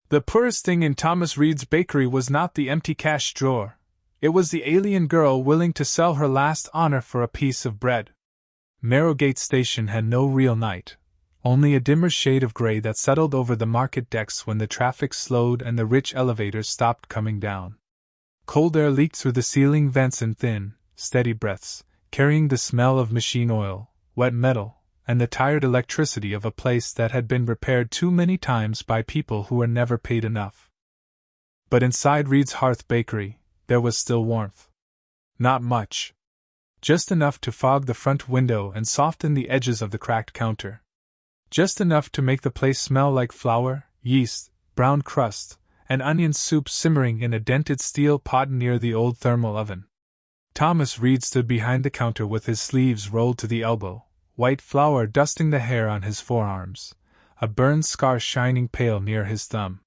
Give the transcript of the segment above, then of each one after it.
The poorest thing in Thomas Reed's bakery was not the empty cash drawer. It was the alien girl willing to sell her last honor for a piece of bread. Marrowgate Station had no real night, only a dimmer shade of gray that settled over the market decks when the traffic slowed and the rich elevators stopped coming down. Cold air leaked through the ceiling vents in thin, steady breaths, carrying the smell of machine oil, wet metal, and the tired electricity of a place that had been repaired too many times by people who were never paid enough. But inside Reed's Hearth Bakery, there was still warmth. Not much. Just enough to fog the front window and soften the edges of the cracked counter. Just enough to make the place smell like flour, yeast, brown crust, and onion soup simmering in a dented steel pot near the old thermal oven. Thomas Reed stood behind the counter with his sleeves rolled to the elbow, white flour dusting the hair on his forearms, a burned scar shining pale near his thumb.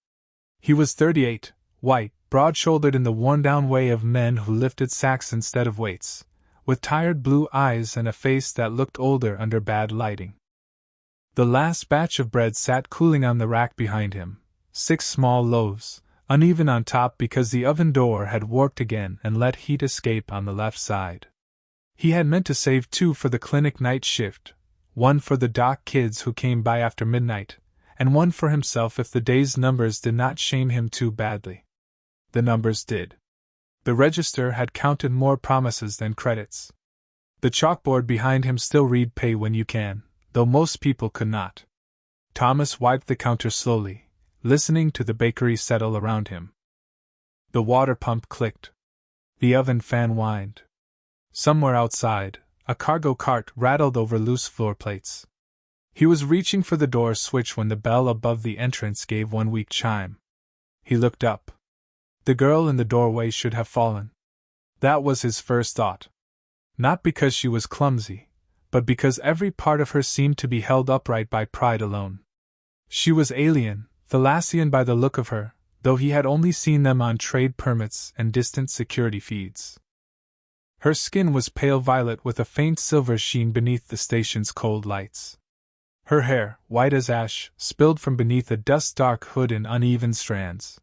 He was 38, white, broad-shouldered in the worn-down way of men who lifted sacks instead of weights, with tired blue eyes and a face that looked older under bad lighting. The last batch of bread sat cooling on the rack behind him, 6 small loaves, uneven on top because the oven door had warped again and let heat escape on the left side. He had meant to save 2 for the clinic night shift, 1 for the doc kids who came by after midnight, and 1 for himself if the day's numbers did not shame him too badly. The numbers did. The register had counted more promises than credits. The chalkboard behind him still read "Pay when you can," though most people could not. Thomas wiped the counter slowly, listening to the bakery settle around him. The water pump clicked. The oven fan whined. Somewhere outside, a cargo cart rattled over loose floor plates. He was reaching for the door switch when the bell above the entrance gave one weak chime. He looked up. The girl in the doorway should have fallen. That was his first thought. Not because she was clumsy, but because every part of her seemed to be held upright by pride alone. She was alien, Thalassian by the look of her, though he had only seen them on trade permits and distant security feeds. Her skin was pale violet with a faint silver sheen beneath the station's cold lights. Her hair, white as ash, spilled from beneath a dust-dark hood in uneven strands.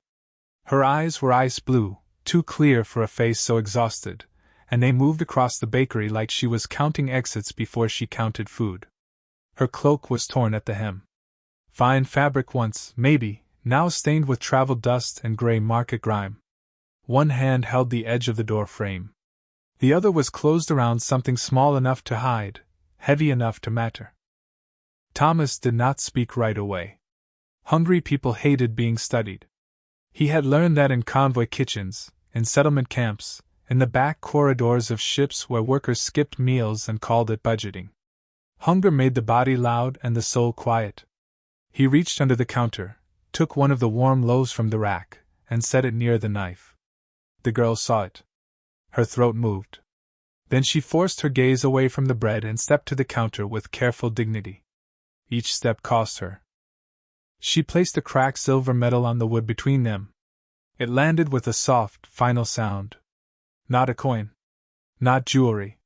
Her eyes were ice blue, too clear for a face so exhausted, and they moved across the bakery like she was counting exits before she counted food. Her cloak was torn at the hem. Fine fabric once, maybe, now stained with travel dust and gray market grime. One hand held the edge of the door frame. The other was closed around something small enough to hide, heavy enough to matter. Thomas did not speak right away. Hungry people hated being studied. He had learned that in convoy kitchens, in settlement camps, in the back corridors of ships where workers skipped meals and called it budgeting. Hunger made the body loud and the soul quiet. He reached under the counter, took one of the warm loaves from the rack, and set it near the knife. The girl saw it. Her throat moved. Then she forced her gaze away from the bread and stepped to the counter with careful dignity. Each step cost her. She placed a cracked silver medal on the wood between them. It landed with a soft, final sound. Not a coin. Not jewelry.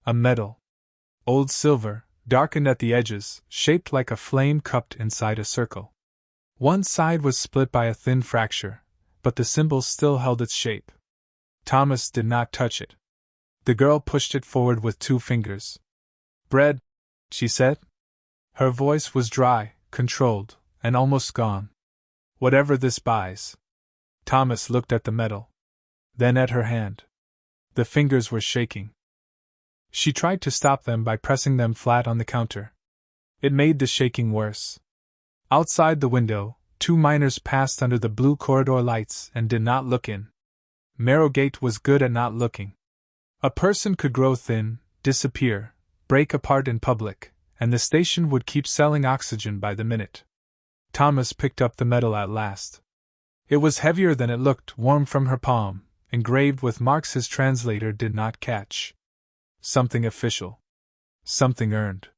A medal. Old silver, darkened at the edges, shaped like a flame cupped inside a circle. One side was split by a thin fracture, but the symbol still held its shape. Thomas did not touch it. The girl pushed it forward with 2 fingers. "Bread," she said. Her voice was dry, controlled, and almost gone. "Whatever this buys." Thomas looked at the medal. Then at her hand. The fingers were shaking. She tried to stop them by pressing them flat on the counter. It made the shaking worse. Outside the window, 2 miners passed under the blue corridor lights and did not look in. Marrowgate was good at not looking. A person could grow thin, disappear, break apart in public, and the station would keep selling oxygen by the minute. Thomas picked up the medal at last. It was heavier than it looked, warm from her palm, engraved with marks his translator did not catch. Something official. Something earned.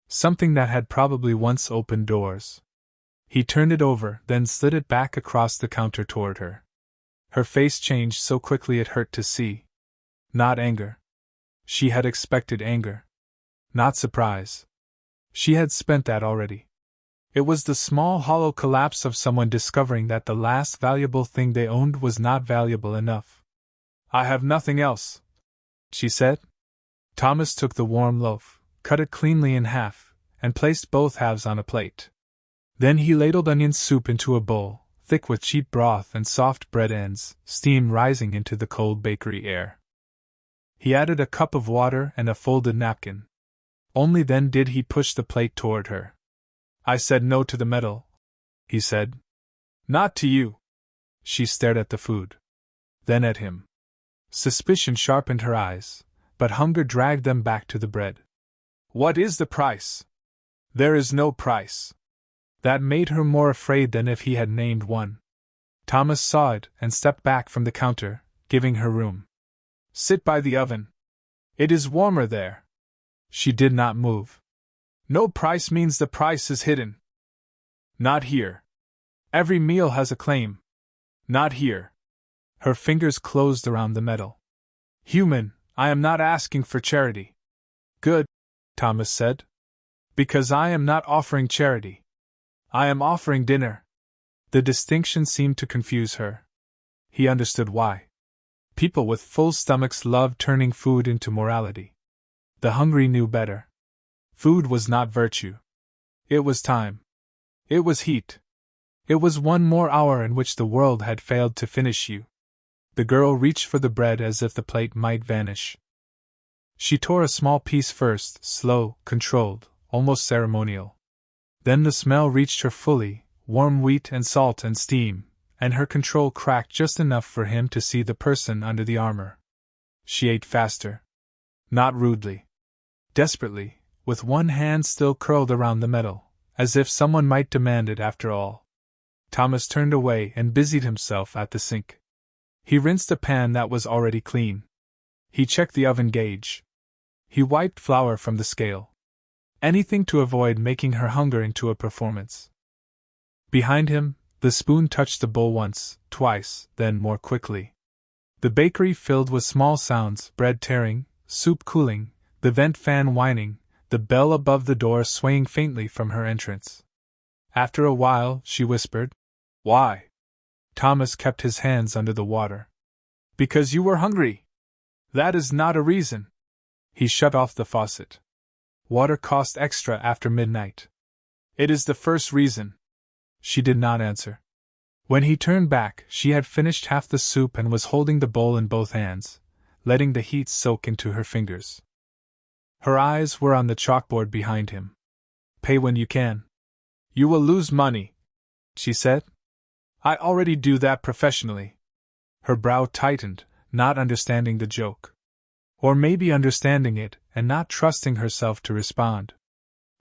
Something that had probably once opened doors. He turned it over, then slid it back across the counter toward her. Her face changed so quickly it hurt to see. Not anger. She had expected anger. Not surprise. She had spent that already. It was the small hollow collapse of someone discovering that the last valuable thing they owned was not valuable enough. "I have nothing else," she said. Thomas took the warm loaf, cut it cleanly in half, and placed both halves on a plate. Then he ladled onion soup into a bowl, thick with cheap broth and soft bread ends, steam rising into the cold bakery air. He added a cup of water and a folded napkin. Only then did he push the plate toward her. "I said no to the medal," he said. "Not to you." She stared at the food. Then at him. Suspicion sharpened her eyes, but hunger dragged them back to the bread. "What is the price?" "There is no price." That made her more afraid than if he had named one. Thomas saw it and stepped back from the counter, giving her room. "Sit by the oven. It is warmer there." She did not move. "No price means the price is hidden." "Not here. Every meal has a claim." "Not here." Her fingers closed around the medal. "Human, I am not asking for charity." "Good," Thomas said. "Because I am not offering charity. I am offering dinner." The distinction seemed to confuse her. He understood why. People with full stomachs loved turning food into morality. The hungry knew better. Food was not virtue. It was time. It was heat. It was one more hour in which the world had failed to finish you. The girl reached for the bread as if the plate might vanish. She tore a small piece first, slow, controlled, almost ceremonial. Then the smell reached her fully, warm wheat and salt and steam, and her control cracked just enough for him to see the person under the armor. She ate faster. Not rudely. Desperately, with one hand still curled around the medal, as if someone might demand it after all. Thomas turned away and busied himself at the sink. He rinsed a pan that was already clean. He checked the oven gauge. He wiped flour from the scale. Anything to avoid making her hunger into a performance. Behind him, the spoon touched the bowl once, twice, then more quickly. The bakery filled with small sounds, bread tearing, soup cooling, the vent fan whining, the bell above the door swaying faintly from her entrance. After a while, she whispered, "Why?" Thomas kept his hands under the water. "Because you were hungry." "That is not a reason." He shut off the faucet. Water cost extra after midnight. "It is the first reason." She did not answer. When he turned back, she had finished half the soup and was holding the bowl in both hands, letting the heat soak into her fingers. Her eyes were on the chalkboard behind him. "Pay when you can." "You will lose money," she said. "I already do that professionally." Her brow tightened, not understanding the joke. Or maybe understanding it, and not trusting herself to respond.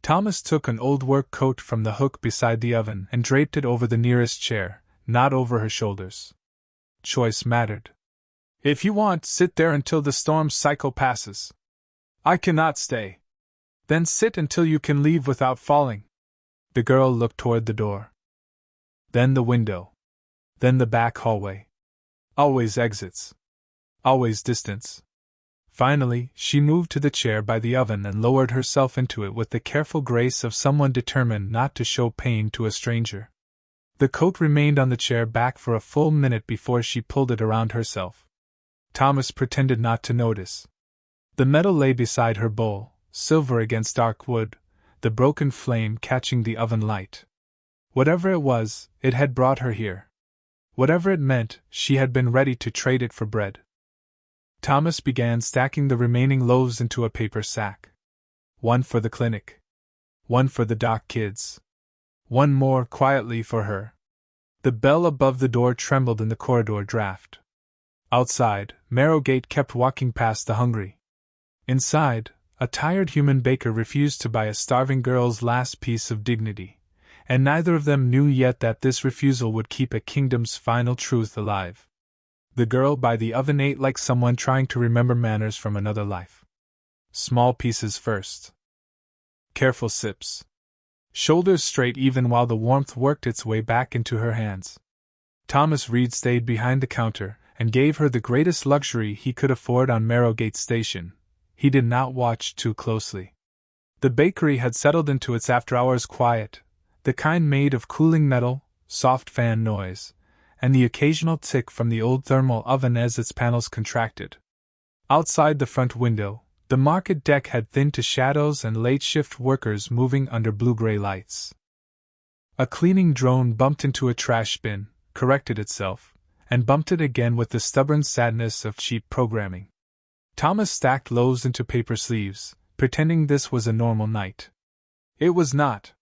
Thomas took an old work coat from the hook beside the oven and draped it over the nearest chair, not over her shoulders. Choice mattered. "If you want, sit there until the storm cycle passes." "I cannot stay." "Then sit until you can leave without falling." The girl looked toward the door. Then the window. Then the back hallway. Always exits. Always distance. Finally, she moved to the chair by the oven and lowered herself into it with the careful grace of someone determined not to show pain to a stranger. The coat remained on the chair back for a full minute before she pulled it around herself. Thomas pretended not to notice. The medal lay beside her bowl, silver against dark wood, the broken flame catching the oven light. Whatever it was, it had brought her here. Whatever it meant, she had been ready to trade it for bread. Thomas began stacking the remaining loaves into a paper sack. One for the clinic. One for the dock kids. One more, quietly, for her. The bell above the door trembled in the corridor draft. Outside, Marrowgate kept walking past the hungry. Inside, a tired human baker refused to buy a starving girl's last piece of dignity, and neither of them knew yet that this refusal would keep a kingdom's final truth alive. The girl by the oven ate like someone trying to remember manners from another life. Small pieces first. Careful sips. Shoulders straight even while the warmth worked its way back into her hands. Thomas Reed stayed behind the counter and gave her the greatest luxury he could afford on Marrowgate Station. He did not watch too closely. The bakery had settled into its after-hours quiet, the kind made of cooling metal, soft fan noise, and the occasional tick from the old thermal oven as its panels contracted. Outside the front window, the market deck had thinned to shadows and late-shift workers moving under blue-gray lights. A cleaning drone bumped into a trash bin, corrected itself, and bumped it again with the stubborn sadness of cheap programming. Thomas stacked loaves into paper sleeves, pretending this was a normal night. It was not.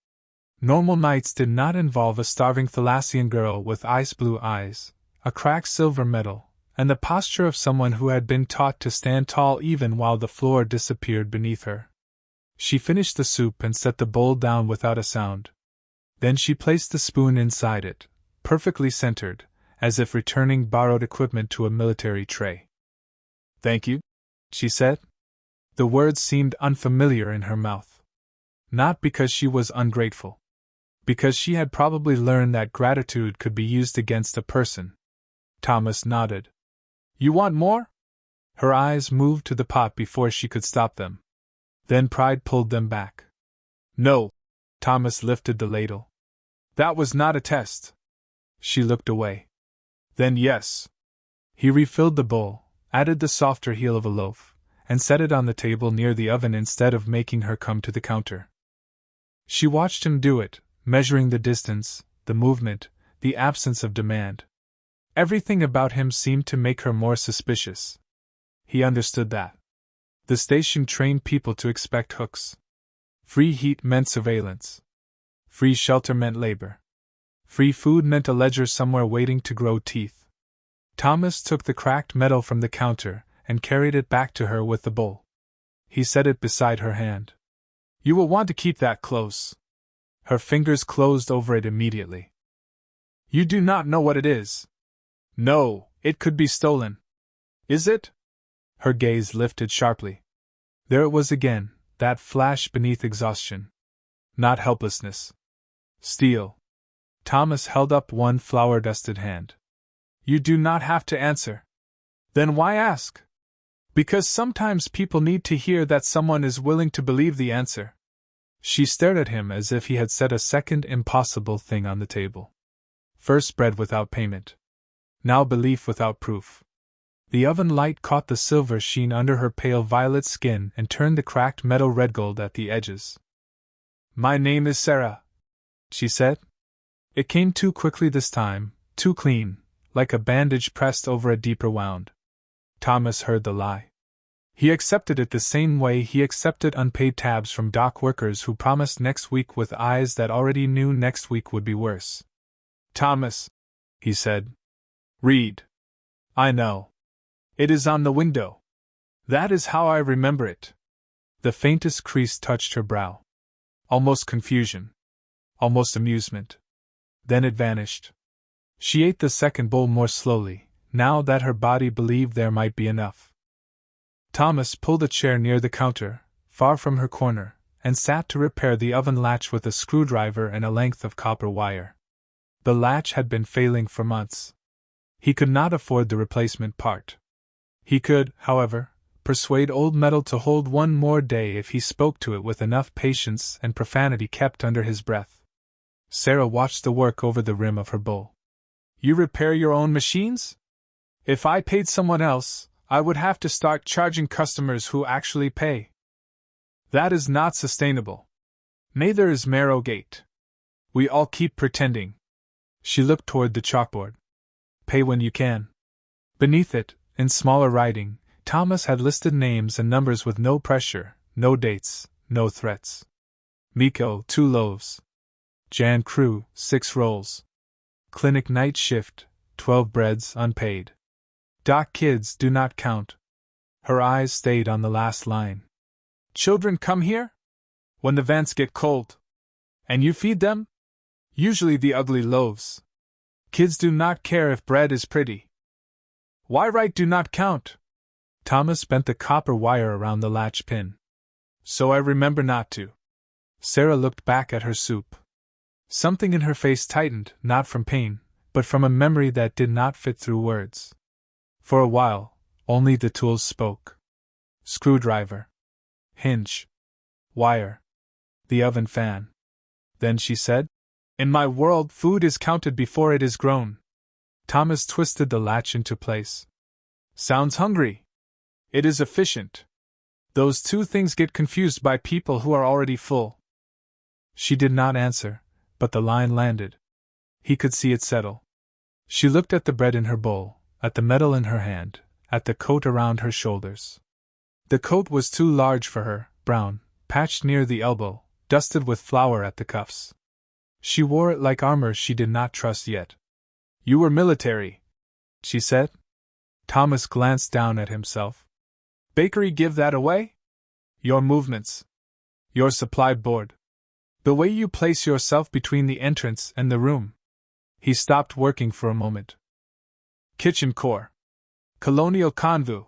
Normal nights did not involve a starving Thalassian girl with ice-blue eyes, a cracked silver medal, and the posture of someone who had been taught to stand tall even while the floor disappeared beneath her. She finished the soup and set the bowl down without a sound. Then she placed the spoon inside it, perfectly centered, as if returning borrowed equipment to a military tray. "Thank you," she said. The words seemed unfamiliar in her mouth. Not because she was ungrateful. Because she had probably learned that gratitude could be used against a person. Thomas nodded. "You want more?" Her eyes moved to the pot before she could stop them. Then pride pulled them back. "No." Thomas lifted the ladle. "That was not a test." She looked away. "Then yes." He refilled the bowl, added the softer heel of a loaf, and set it on the table near the oven instead of making her come to the counter. She watched him do it, measuring the distance, the movement, the absence of demand. Everything about him seemed to make her more suspicious. He understood that. The station trained people to expect hooks. Free heat meant surveillance. Free shelter meant labor. Free food meant a ledger somewhere waiting to grow teeth. Thomas took the cracked metal from the counter and carried it back to her with the bowl. He set it beside her hand. "You will want to keep that close." Her fingers closed over it immediately. "You do not know what it is." "No, it could be stolen." "Is it?" Her gaze lifted sharply. There it was again, that flash beneath exhaustion. Not helplessness. Steel. Thomas held up one flour-dusted hand. "You do not have to answer." "Then why ask?" "Because sometimes people need to hear that someone is willing to believe the answer." She stared at him as if he had set a second impossible thing on the table. First bread without payment. Now belief without proof. The oven light caught the silver sheen under her pale violet skin and turned the cracked metal red gold at the edges. "My name is Sarah," she said. It came too quickly this time, too clean, like a bandage pressed over a deeper wound. Thomas heard the lie. He accepted it the same way he accepted unpaid tabs from dock workers who promised next week with eyes that already knew next week would be worse. "Thomas," he said. "Read." "I know. It is on the window. That is how I remember it." The faintest crease touched her brow. Almost confusion. Almost amusement. Then it vanished. She ate the second bowl more slowly, now that her body believed there might be enough. Thomas pulled a chair near the counter, far from her corner, and sat to repair the oven latch with a screwdriver and a length of copper wire. The latch had been failing for months. He could not afford the replacement part. He could, however, persuade old metal to hold one more day if he spoke to it with enough patience and profanity kept under his breath. Sarah watched the work over the rim of her bowl. "You repair your own machines? If I paid someone else, I would have to start charging customers who actually pay. That is not sustainable. Neither is Marrowgate. We all keep pretending." She looked toward the chalkboard. "Pay when you can." Beneath it, in smaller writing, Thomas had listed names and numbers with no pressure, no dates, no threats. Miko, 2 loaves. Jan Crew, 6 rolls. Clinic night shift, 12 breads unpaid. Doc kids do not count. Her eyes stayed on the last line. "Children come here? When the vents get cold. And you feed them? Usually the ugly loaves. Kids do not care if bread is pretty. Why write do not count?" Thomas bent the copper wire around the latch pin. "So I remember not to." Sarah looked back at her soup. Something in her face tightened, not from pain, but from a memory that did not fit through words. For a while, only the tools spoke. Screwdriver. Hinge. Wire. The oven fan. Then she said, In my world, food is counted before it is grown. Thomas twisted the latch into place. Sounds hungry. It is efficient. Those two things get confused by people who are already full. She did not answer, but the line landed. He could see it settle. She looked at the bread in her bowl, at the medal in her hand, at the coat around her shoulders. The coat was too large for her, brown, patched near the elbow, dusted with flour at the cuffs. She wore it like armor she did not trust yet. You were military, she said. Thomas glanced down at himself. Bakery give that away? Your movements. Your supply board. The way you place yourself between the entrance and the room. He stopped working for a moment. Kitchen corps. Colonial convoy.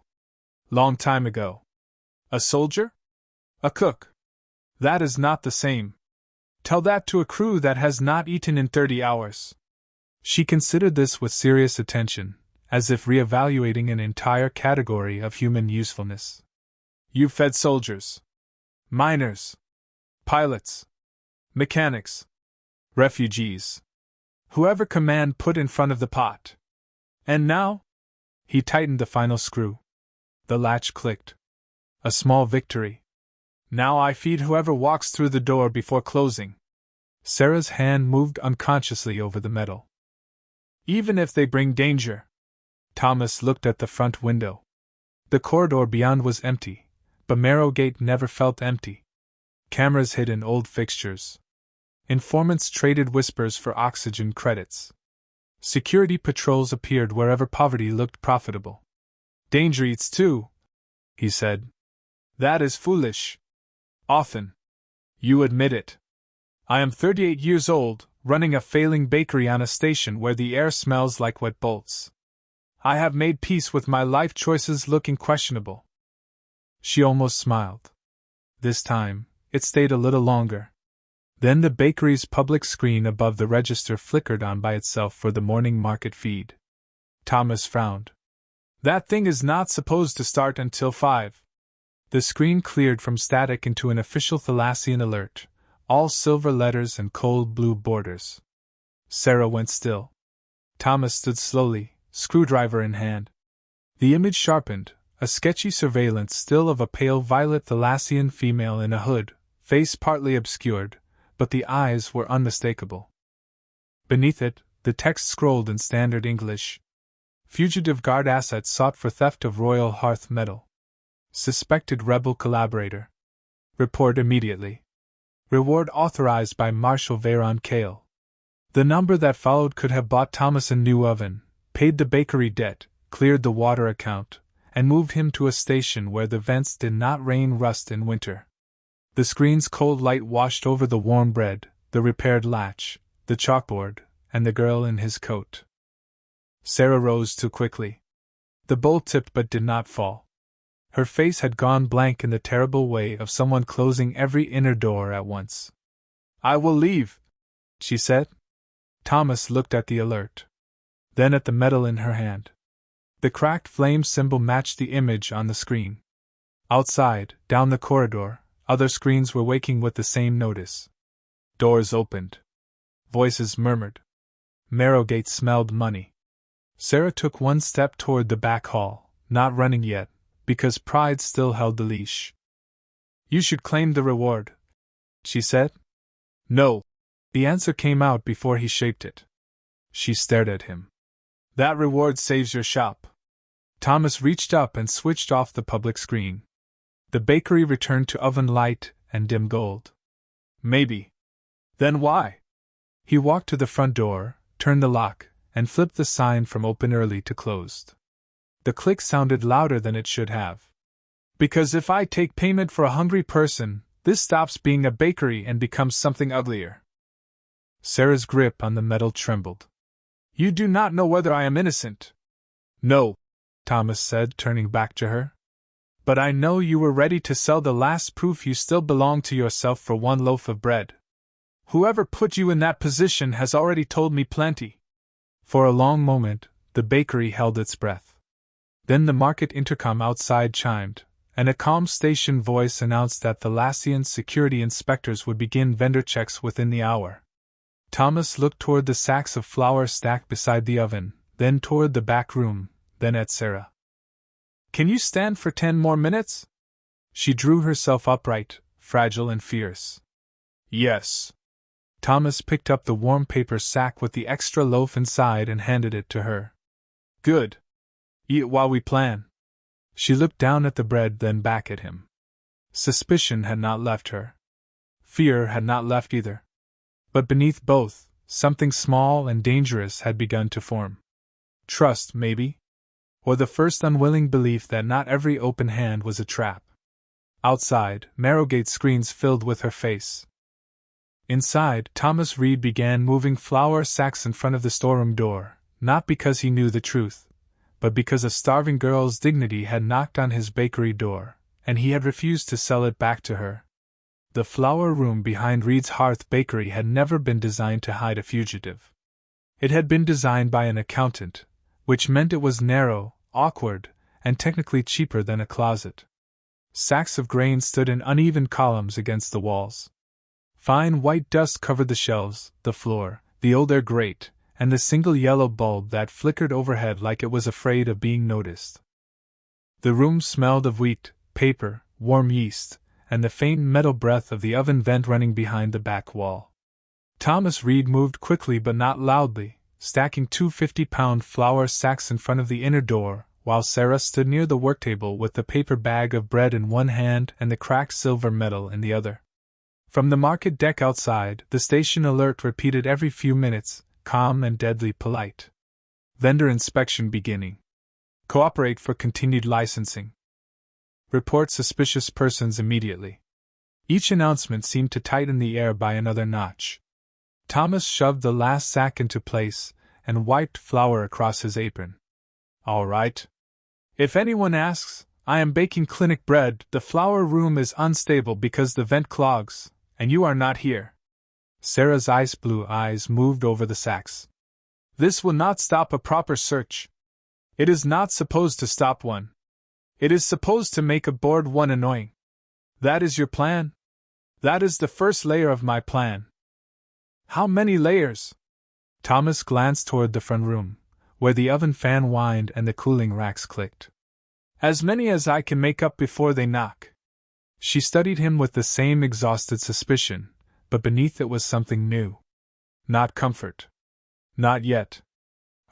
Long time ago. A soldier? A cook. That is not the same. Tell that to a crew that has not eaten in 30 hours. She considered this with serious attention, as if re-evaluating an entire category of human usefulness. You fed soldiers. Miners. Pilots. Mechanics. Refugees. Whoever command put in front of the pot. And now? He tightened the final screw. The latch clicked. A small victory. Now I feed whoever walks through the door before closing. Sarah's hand moved unconsciously over the metal. Even if they bring danger. Thomas looked at the front window. The corridor beyond was empty, but Marrowgate never felt empty. Cameras hid in old fixtures. Informants traded whispers for oxygen credits. Security patrols appeared wherever poverty looked profitable. Danger eats too, he said. That is foolish. Often. You admit it. I am 38 years old, running a failing bakery on a station where the air smells like wet bolts. I have made peace with my life choices looking questionable. She almost smiled. This time, it stayed a little longer. Then the bakery's public screen above the register flickered on by itself for the morning market feed. Thomas frowned. That thing is not supposed to start until 5. The screen cleared from static into an official Thalassian alert, all silver letters and cold blue borders. Sarah went still. Thomas stood slowly, screwdriver in hand. The image sharpened, a sketchy surveillance still of a pale violet Thalassian female in a hood, face partly obscured, but the eyes were unmistakable. Beneath it, the text scrolled in standard English. Fugitive Guard assets sought for theft of Royal Hearth metal. Suspected rebel collaborator. Report immediately. Reward authorized by Marshal Veyron Kale. The number that followed could have bought Thomas a new oven, paid the bakery debt, cleared the water account, and moved him to a station where the vents did not rain rust in winter. The screen's cold light washed over the warm bread, the repaired latch, the chalkboard, and the girl in his coat. Sarah rose too quickly. The bowl tipped but did not fall. Her face had gone blank in the terrible way of someone closing every inner door at once. I will leave, she said. Thomas looked at the alert. Then at the medal in her hand. The cracked flame symbol matched the image on the screen. Outside, down the corridor, other screens were waking with the same notice. Doors opened. Voices murmured. Marrowgate smelled money. Sarah took one step toward the back hall, not running yet, because pride still held the leash. You should claim the reward, she said. No. The answer came out before he shaped it. She stared at him. That reward saves your shop. Thomas reached up and switched off the public screen. The bakery returned to oven light and dim gold. Maybe. Then why? He walked to the front door, turned the lock, and flipped the sign from open early to closed. The click sounded louder than it should have. Because if I take payment for a hungry person, this stops being a bakery and becomes something uglier. Sarah's grip on the metal trembled. You do not know whether I am innocent. No, Thomas said, turning back to her. But I know you were ready to sell the last proof you still belong to yourself for one loaf of bread. Whoever put you in that position has already told me plenty. For a long moment, the bakery held its breath. Then the market intercom outside chimed, and a calm station voice announced that the Thalassian security inspectors would begin vendor checks within the hour. Thomas looked toward the sacks of flour stacked beside the oven, then toward the back room, then at Sarah. "Can you stand for 10 more minutes?" She drew herself upright, fragile and fierce. "Yes." Thomas picked up the warm paper sack with the extra loaf inside and handed it to her. "Good. Eat while we plan." She looked down at the bread, then back at him. Suspicion had not left her. Fear had not left either. But beneath both, something small and dangerous had begun to form. Trust, maybe? Or the first unwilling belief that not every open hand was a trap. Outside, Marrowgate screens filled with her face. Inside, Thomas Reed began moving flour sacks in front of the storeroom door, not because he knew the truth, but because a starving girl's dignity had knocked on his bakery door, and he had refused to sell it back to her. The flour room behind Reed's Hearth Bakery had never been designed to hide a fugitive. It had been designed by an accountant, which meant it was narrow, awkward, and technically cheaper than a closet. Sacks of grain stood in uneven columns against the walls. Fine white dust covered the shelves, the floor, the old air grate, and the single yellow bulb that flickered overhead like it was afraid of being noticed. The room smelled of wheat, paper, warm yeast, and the faint metal breath of the oven vent running behind the back wall. Thomas Reed moved quickly but not loudly, stacking 2 50-pound flour sacks in front of the inner door, while Sarah stood near the worktable with the paper bag of bread in one hand and the cracked silver medal in the other. From the market deck outside, the station alert repeated every few minutes, calm and deadly polite. Vendor inspection beginning. Cooperate for continued licensing. Report suspicious persons immediately. Each announcement seemed to tighten the air by another notch. Thomas shoved the last sack into place and wiped flour across his apron. "All right. If anyone asks, I am baking clinic bread. The flour room is unstable because the vent clogs, and you are not here." Sarah's ice blue eyes moved over the sacks. "This will not stop a proper search. It is not supposed to stop one. It is supposed to make a bored one annoying. That is your plan? That is the first layer of my plan." "How many layers?" Thomas glanced toward the front room, where the oven fan whined and the cooling racks clicked. "As many as I can make up before they knock." She studied him with the same exhausted suspicion, but beneath it was something new. Not comfort. Not yet.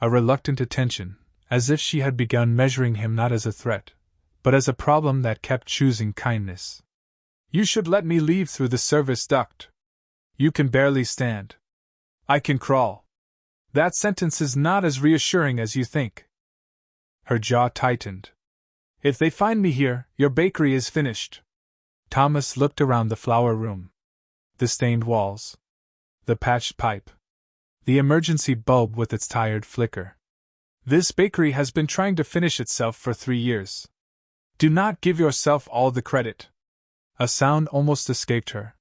A reluctant attention, as if she had begun measuring him not as a threat, but as a problem that kept choosing kindness. "You should let me leave through the service duct. You can barely stand. I can crawl." That sentence is not as reassuring as you think. Her jaw tightened. "If they find me here, your bakery is finished." Thomas looked around the flour room. The stained walls. The patched pipe. The emergency bulb with its tired flicker. "This bakery has been trying to finish itself for 3 years. Do not give yourself all the credit." A sound almost escaped her.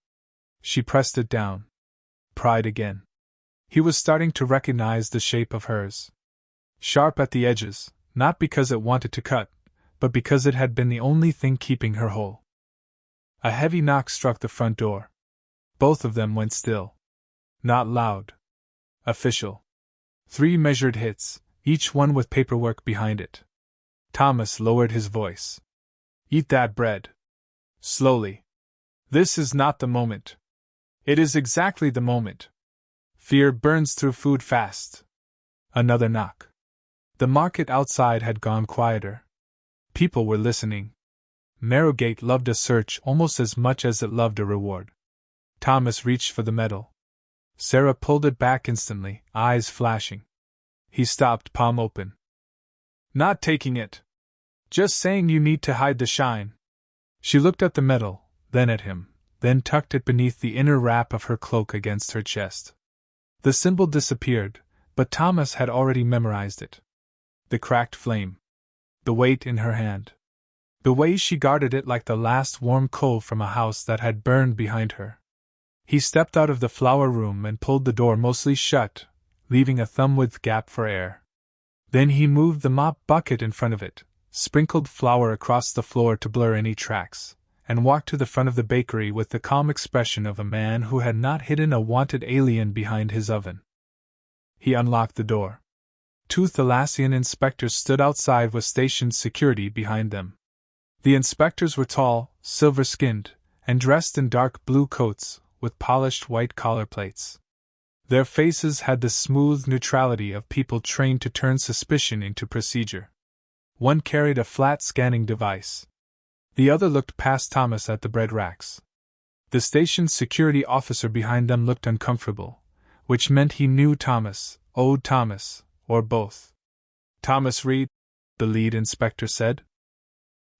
She pressed it down. Pride again. He was starting to recognize the shape of hers. Sharp at the edges, not because it wanted to cut, but because it had been the only thing keeping her whole. A heavy knock struck the front door. Both of them went still. Not loud. Official. 3 measured hits, each one with paperwork behind it. Thomas lowered his voice. "Eat that bread. Slowly. This is not the moment. It is exactly the moment. Fear burns through food fast." Another knock. The market outside had gone quieter. People were listening. Marrowgate loved a search almost as much as it loved a reward. Thomas reached for the medal. Sarah pulled it back instantly, eyes flashing. He stopped, palm open. "Not taking it. Just saying you need to hide the shine." She looked at the medal, then at him, then tucked it beneath the inner wrap of her cloak against her chest. The symbol disappeared, but Thomas had already memorized it. The cracked flame. The weight in her hand. The way she guarded it like the last warm coal from a house that had burned behind her. He stepped out of the flour room and pulled the door mostly shut, leaving a thumb-width gap for air. Then he moved the mop bucket in front of it, sprinkled flour across the floor to blur any tracks, and walked to the front of the bakery with the calm expression of a man who had not hidden a wanted alien behind his oven. He unlocked the door. Two Thalassian inspectors stood outside with stationed security behind them. The inspectors were tall, silver-skinned, and dressed in dark blue coats with polished white collar plates. Their faces had the smooth neutrality of people trained to turn suspicion into procedure. One carried a flat scanning device. The other looked past Thomas at the bread racks. The station's security officer behind them looked uncomfortable, which meant he knew Thomas, owed Thomas, or both. "Thomas Reed," the lead inspector said.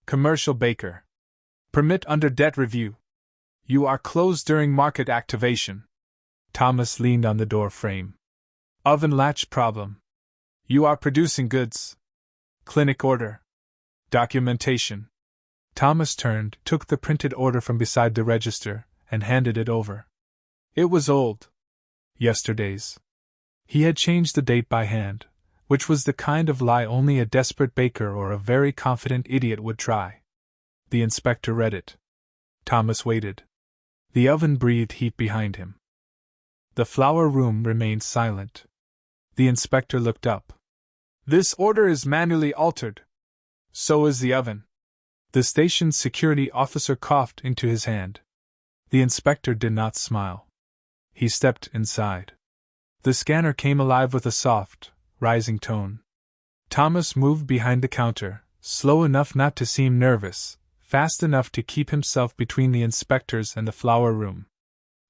"Commercial baker. Permit under debt review. You are closed during market activation." Thomas leaned on the door frame. "Oven latch problem. You are producing goods. Clinic order. Documentation." Thomas turned, took the printed order from beside the register, and handed it over. It was old. Yesterday's. He had changed the date by hand, which was the kind of lie only a desperate baker or a very confident idiot would try. The inspector read it. Thomas waited. The oven breathed heat behind him. The flour room remained silent. The inspector looked up. "This order is manually altered. So is the oven." The station's security officer coughed into his hand. The inspector did not smile. He stepped inside. The scanner came alive with a soft, rising tone. Thomas moved behind the counter, slow enough not to seem nervous, fast enough to keep himself between the inspectors and the flour room.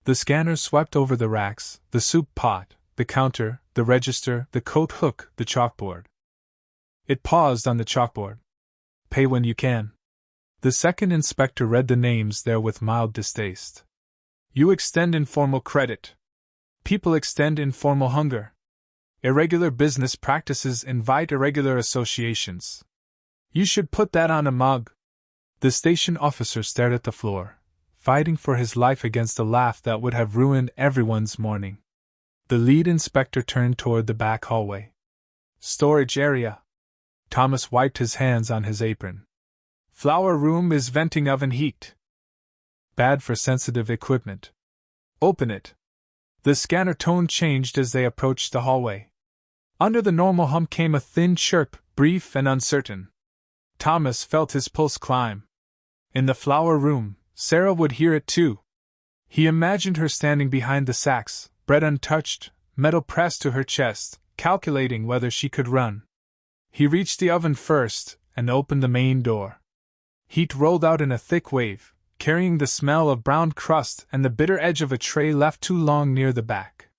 The scanner swept over the racks, the soup pot, the counter, the register, the coat hook, the chalkboard. It paused on the chalkboard. "Pay when you can." The second inspector read the names there with mild distaste. "You extend informal credit. People extend informal hunger. Irregular business practices invite irregular associations. You should put that on a mug." The station officer stared at the floor, fighting for his life against a laugh that would have ruined everyone's morning. The lead inspector turned toward the back hallway. "Storage area." Thomas wiped his hands on his apron. "Flour room is venting oven heat. Bad for sensitive equipment. Open it." The scanner tone changed as they approached the hallway. Under the normal hum came a thin chirp, brief and uncertain. Thomas felt his pulse climb. In the flour room, Sarah would hear it too. He imagined her standing behind the sacks, bread untouched, metal pressed to her chest, calculating whether she could run. He reached the oven first, and opened the main door. Heat rolled out in a thick wave, carrying the smell of browned crust and the bitter edge of a tray left too long near the back.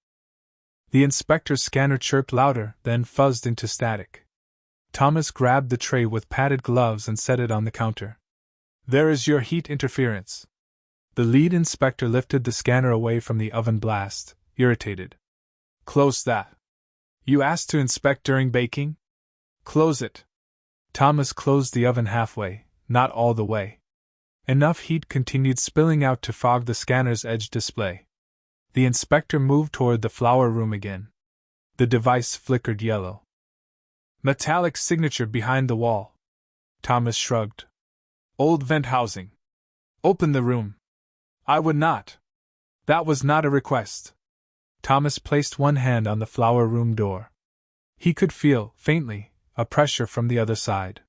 The inspector's scanner chirped louder, then fuzzed into static. Thomas grabbed the tray with padded gloves and set it on the counter. "There is your heat interference." The lead inspector lifted the scanner away from the oven blast, irritated. "Close that. You asked to inspect during baking? Close it." Thomas closed the oven halfway, not all the way. Enough heat continued spilling out to fog the scanner's edge display. The inspector moved toward the flour room again. The device flickered yellow. "Metallic signature behind the wall." Thomas shrugged. "Old vent housing. Open the room." "I would not. That was not a request." Thomas placed one hand on the flour room door. He could feel, faintly, a pressure from the other side.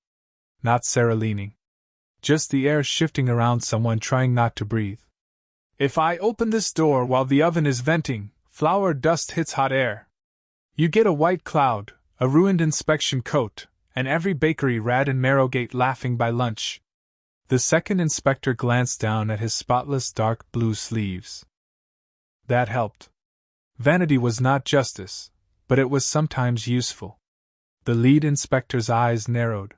Not Sarah leaning. Just the air shifting around someone trying not to breathe. "If I open this door while the oven is venting, flour dust hits hot air. You get a white cloud, a ruined inspection coat, and every bakery rat in Marrowgate laughing by lunch." The second inspector glanced down at his spotless dark blue sleeves. That helped. Vanity was not justice, but it was sometimes useful. The lead inspector's eyes narrowed.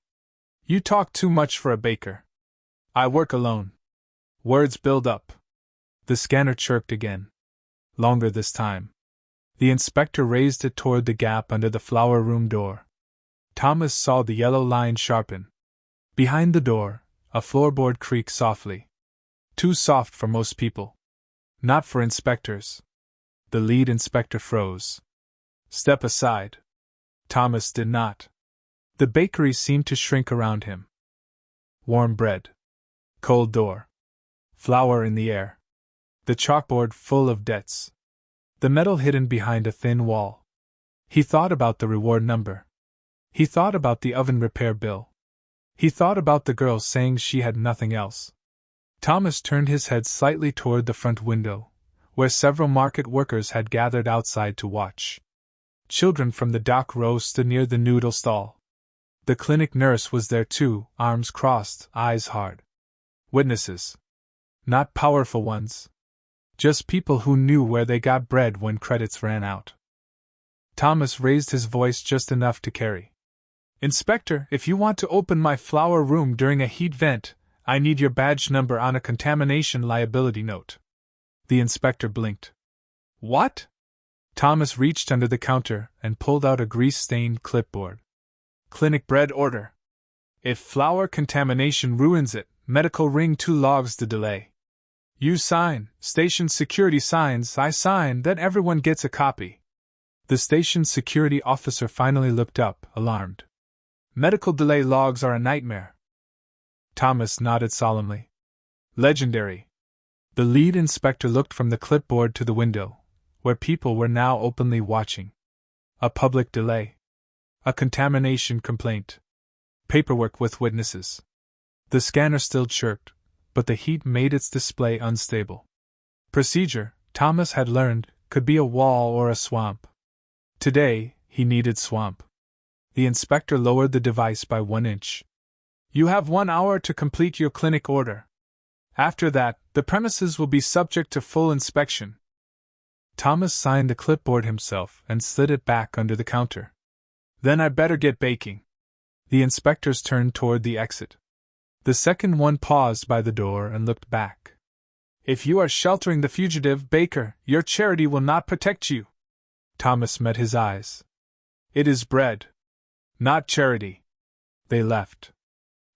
"You talk too much for a baker. I work alone. Words build up." The scanner chirped again. Longer this time. The inspector raised it toward the gap under the flour room door. Thomas saw the yellow line sharpen. Behind the door, a floorboard creaked softly. Too soft for most people. Not for inspectors. The lead inspector froze. "Step aside." Thomas did not. The bakery seemed to shrink around him. Warm bread. Cold door. Flour in the air. The chalkboard full of debts. The metal hidden behind a thin wall. He thought about the reward number. He thought about the oven repair bill. He thought about the girl saying she had nothing else. Thomas turned his head slightly toward the front window, where several market workers had gathered outside to watch. Children from the dock row stood near the noodle stall. The clinic nurse was there too, arms crossed, eyes hard. Witnesses. Not powerful ones. Just people who knew where they got bread when credits ran out. Thomas raised his voice just enough to carry. Inspector, if you want to open my flour room during a heat vent, I need your badge number on a contamination liability note. The inspector blinked. What? Thomas reached under the counter and pulled out a grease-stained clipboard. Clinic bread order. If flour contamination ruins it, medical ring 2 logs the delay. You sign, station security signs, I sign, then everyone gets a copy. The station security officer finally looked up, alarmed. Medical delay logs are a nightmare. Thomas nodded solemnly. Legendary. The lead inspector looked from the clipboard to the window, where people were now openly watching. A public delay. A contamination complaint. Paperwork with witnesses. The scanner still chirped, but the heat made its display unstable. Procedure, Thomas had learned, could be a wall or a swamp. Today, he needed swamp. The inspector lowered the device by 1 inch. You have 1 hour to complete your clinic order. After that, the premises will be subject to full inspection. Thomas signed the clipboard himself and slid it back under the counter. Then I better get baking. The inspectors turned toward the exit. The second one paused by the door and looked back. If you are sheltering the fugitive, Baker, your charity will not protect you. Thomas met his eyes. It is bread. Not charity. They left.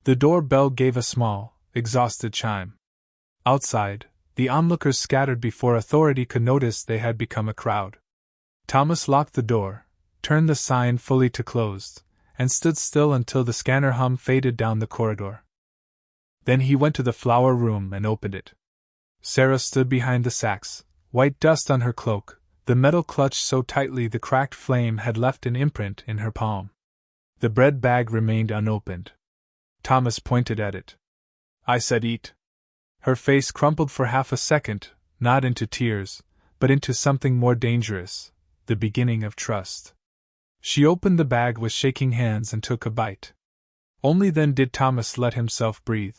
The doorbell gave a small, exhausted chime. Outside, the onlookers scattered before authority could notice they had become a crowd. Thomas locked the door, turned the sign fully to closed, and stood still until the scanner hum faded down the corridor. Then he went to the flour room and opened it. Sarah stood behind the sacks, white dust on her cloak, the metal clutched so tightly the cracked flame had left an imprint in her palm. The bread bag remained unopened. Thomas pointed at it. I said eat. Her face crumpled for half a second, not into tears, but into something more dangerous, the beginning of trust. She opened the bag with shaking hands and took a bite. Only then did Thomas let himself breathe.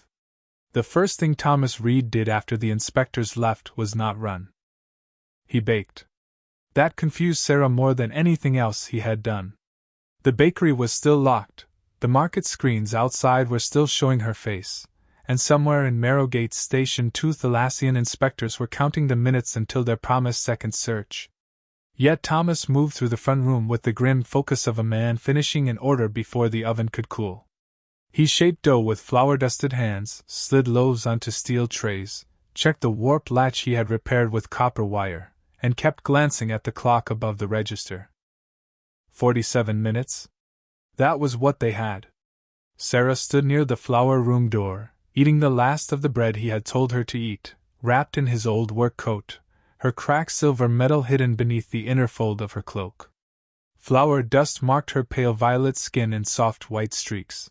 The first thing Thomas Reed did after the inspectors left was not run. He baked. That confused Sarah more than anything else he had done. The bakery was still locked, the market screens outside were still showing her face, and somewhere in Marrowgate Station 2 Thalassian inspectors were counting the minutes until their promised second search. Yet Thomas moved through the front room with the grim focus of a man finishing an order before the oven could cool. He shaped dough with flour-dusted hands, slid loaves onto steel trays, checked the warped latch he had repaired with copper wire, and kept glancing at the clock above the register. 47 minutes? That was what they had. Sarah stood near the flour room door, eating the last of the bread he had told her to eat, wrapped in his old work coat, her cracked silver medal hidden beneath the inner fold of her cloak. Flour dust marked her pale violet skin in soft white streaks.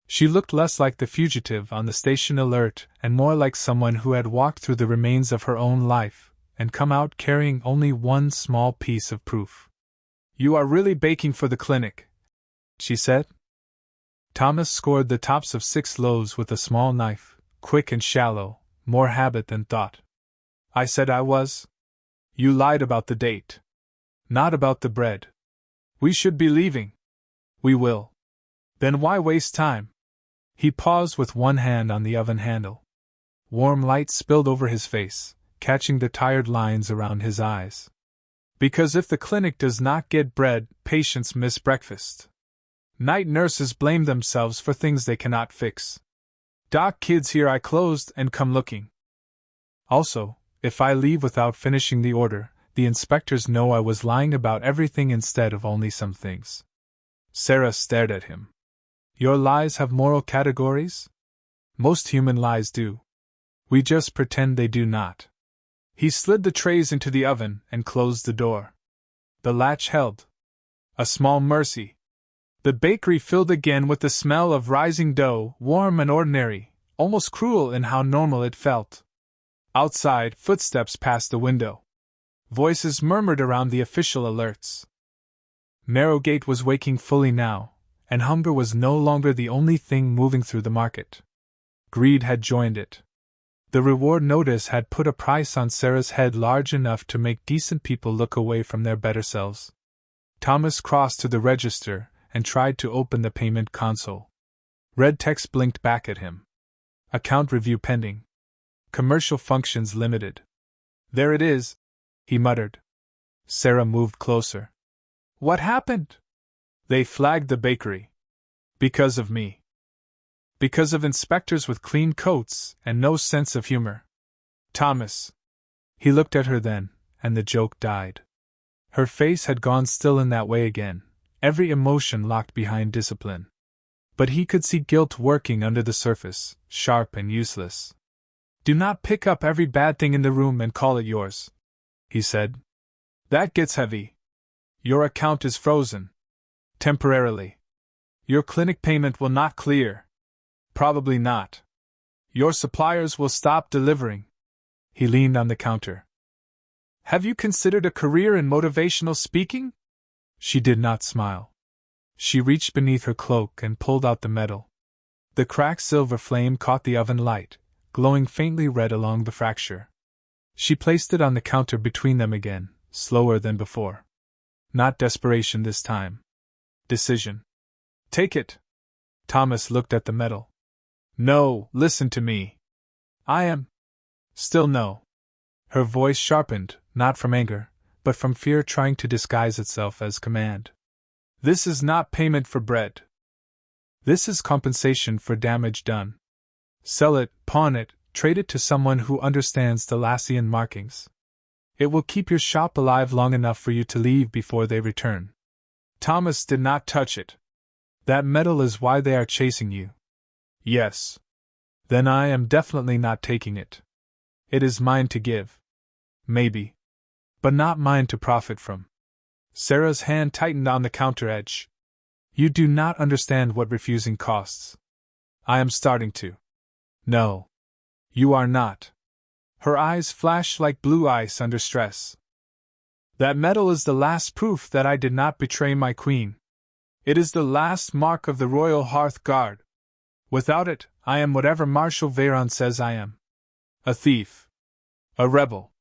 She looked less like the fugitive on the station alert and more like someone who had walked through the remains of her own life and come out carrying only one small piece of proof. You are really baking for the clinic, she said. Thomas scored the tops of 6 loaves with a small knife, quick and shallow, more habit than thought. I said I was. You lied about the date. Not about the bread. We should be leaving. We will. Then why waste time? He paused with one hand on the oven handle. Warm light spilled over his face, catching the tired lines around his eyes. Because if the clinic does not get bread, patients miss breakfast. Night nurses blame themselves for things they cannot fix. Doc kids here I closed and come looking. Also, if I leave without finishing the order, the inspectors know I was lying about everything instead of only some things. Sarah stared at him. Your lies have moral categories? Most human lies do. We just pretend they do not. He slid the trays into the oven and closed the door. The latch held. A small mercy. The bakery filled again with the smell of rising dough, warm and ordinary, almost cruel in how normal it felt. Outside, footsteps passed the window. Voices murmured around the official alerts. Marrowgate was waking fully now, and hunger was no longer the only thing moving through the market. Greed had joined it. The reward notice had put a price on Sarah's head large enough to make decent people look away from their better selves. Thomas crossed to the register and tried to open the payment console. Red text blinked back at him. Account review pending. Commercial functions limited. There it is, he muttered. Sarah moved closer. What happened? They flagged the bakery. Because of me. Because of inspectors with clean coats and no sense of humor. Thomas. He looked at her then, and the joke died. Her face had gone still in that way again, every emotion locked behind discipline. But he could see guilt working under the surface, sharp and useless. Do not pick up every bad thing in the room and call it yours, he said. That gets heavy. Your account is frozen. Temporarily. Your clinic payment will not clear. Probably not. Your suppliers will stop delivering. He leaned on the counter. Have you considered a career in motivational speaking? She did not smile. She reached beneath her cloak and pulled out the metal. The cracked silver flame caught the oven light, glowing faintly red along the fracture. She placed it on the counter between them again, slower than before. Not desperation this time. Decision. Take it. Thomas looked at the metal. No, listen to me. I am. Still no. Her voice sharpened, not from anger, but from fear trying to disguise itself as command. This is not payment for bread. This is compensation for damage done. Sell it, pawn it, trade it to someone who understands the Lassian markings. It will keep your shop alive long enough for you to leave before they return. Thomas did not touch it. That metal is why they are chasing you. Yes. Then I am definitely not taking it. It is mine to give. Maybe. But not mine to profit from. Sarah's hand tightened on the counter edge. You do not understand what refusing costs. I am starting to. No. You are not. Her eyes flashed like blue ice under stress. That medal is the last proof that I did not betray my queen. It is the last mark of the Royal Hearth Guard. Without it, I am whatever Marshal Veyron says I am. A thief. A rebel.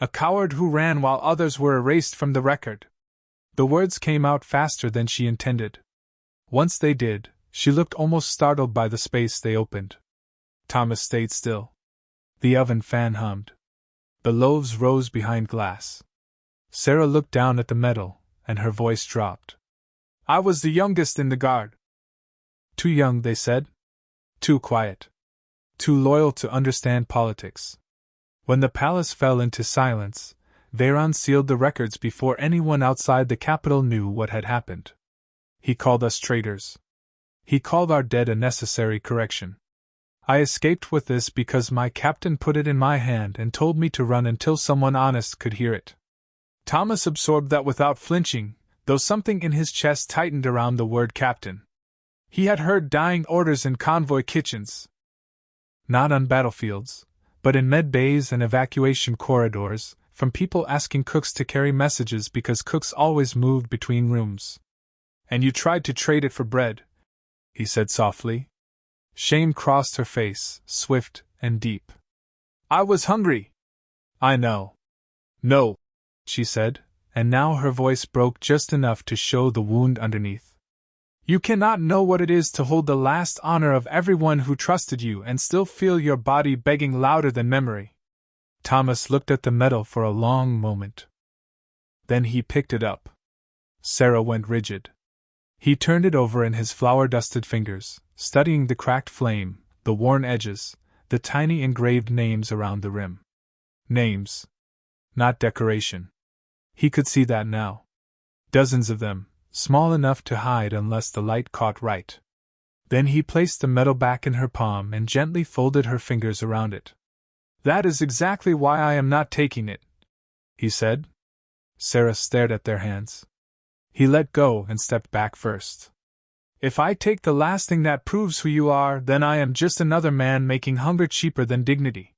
A coward who ran while others were erased from the record. The words came out faster than she intended. Once they did, she looked almost startled by the space they opened. Thomas stayed still. The oven fan hummed. The loaves rose behind glass. Sarah looked down at the metal, and her voice dropped. I was the youngest in the guard. Too young, they said. Too quiet. Too loyal to understand politics. When the palace fell into silence, Veyron sealed the records before anyone outside the capital knew what had happened. He called us traitors. He called our dead a necessary correction. I escaped with this because my captain put it in my hand and told me to run until someone honest could hear it. Thomas absorbed that without flinching, though something in his chest tightened around the word captain. He had heard dying orders in convoy kitchens. Not on battlefields, but in med bays and evacuation corridors, from people asking cooks to carry messages because cooks always moved between rooms. And you tried to trade it for bread, he said softly. Shame crossed her face, swift and deep. I was hungry. I know. No, she said, and now her voice broke just enough to show the wound underneath. You cannot know what it is to hold the last honor of everyone who trusted you and still feel your body begging louder than memory. Thomas looked at the metal for a long moment. Then he picked it up. Sarah went rigid. He turned it over in his flour-dusted fingers, studying the cracked flame, the worn edges, the tiny engraved names around the rim. Names. Not decoration. He could see that now. Dozens of them, small enough to hide unless the light caught right. Then he placed the metal back in her palm and gently folded her fingers around it. That is exactly why I am not taking it, he said. Sarah stared at their hands. He let go and stepped back first. If I take the last thing that proves who you are, then I am just another man making hunger cheaper than dignity.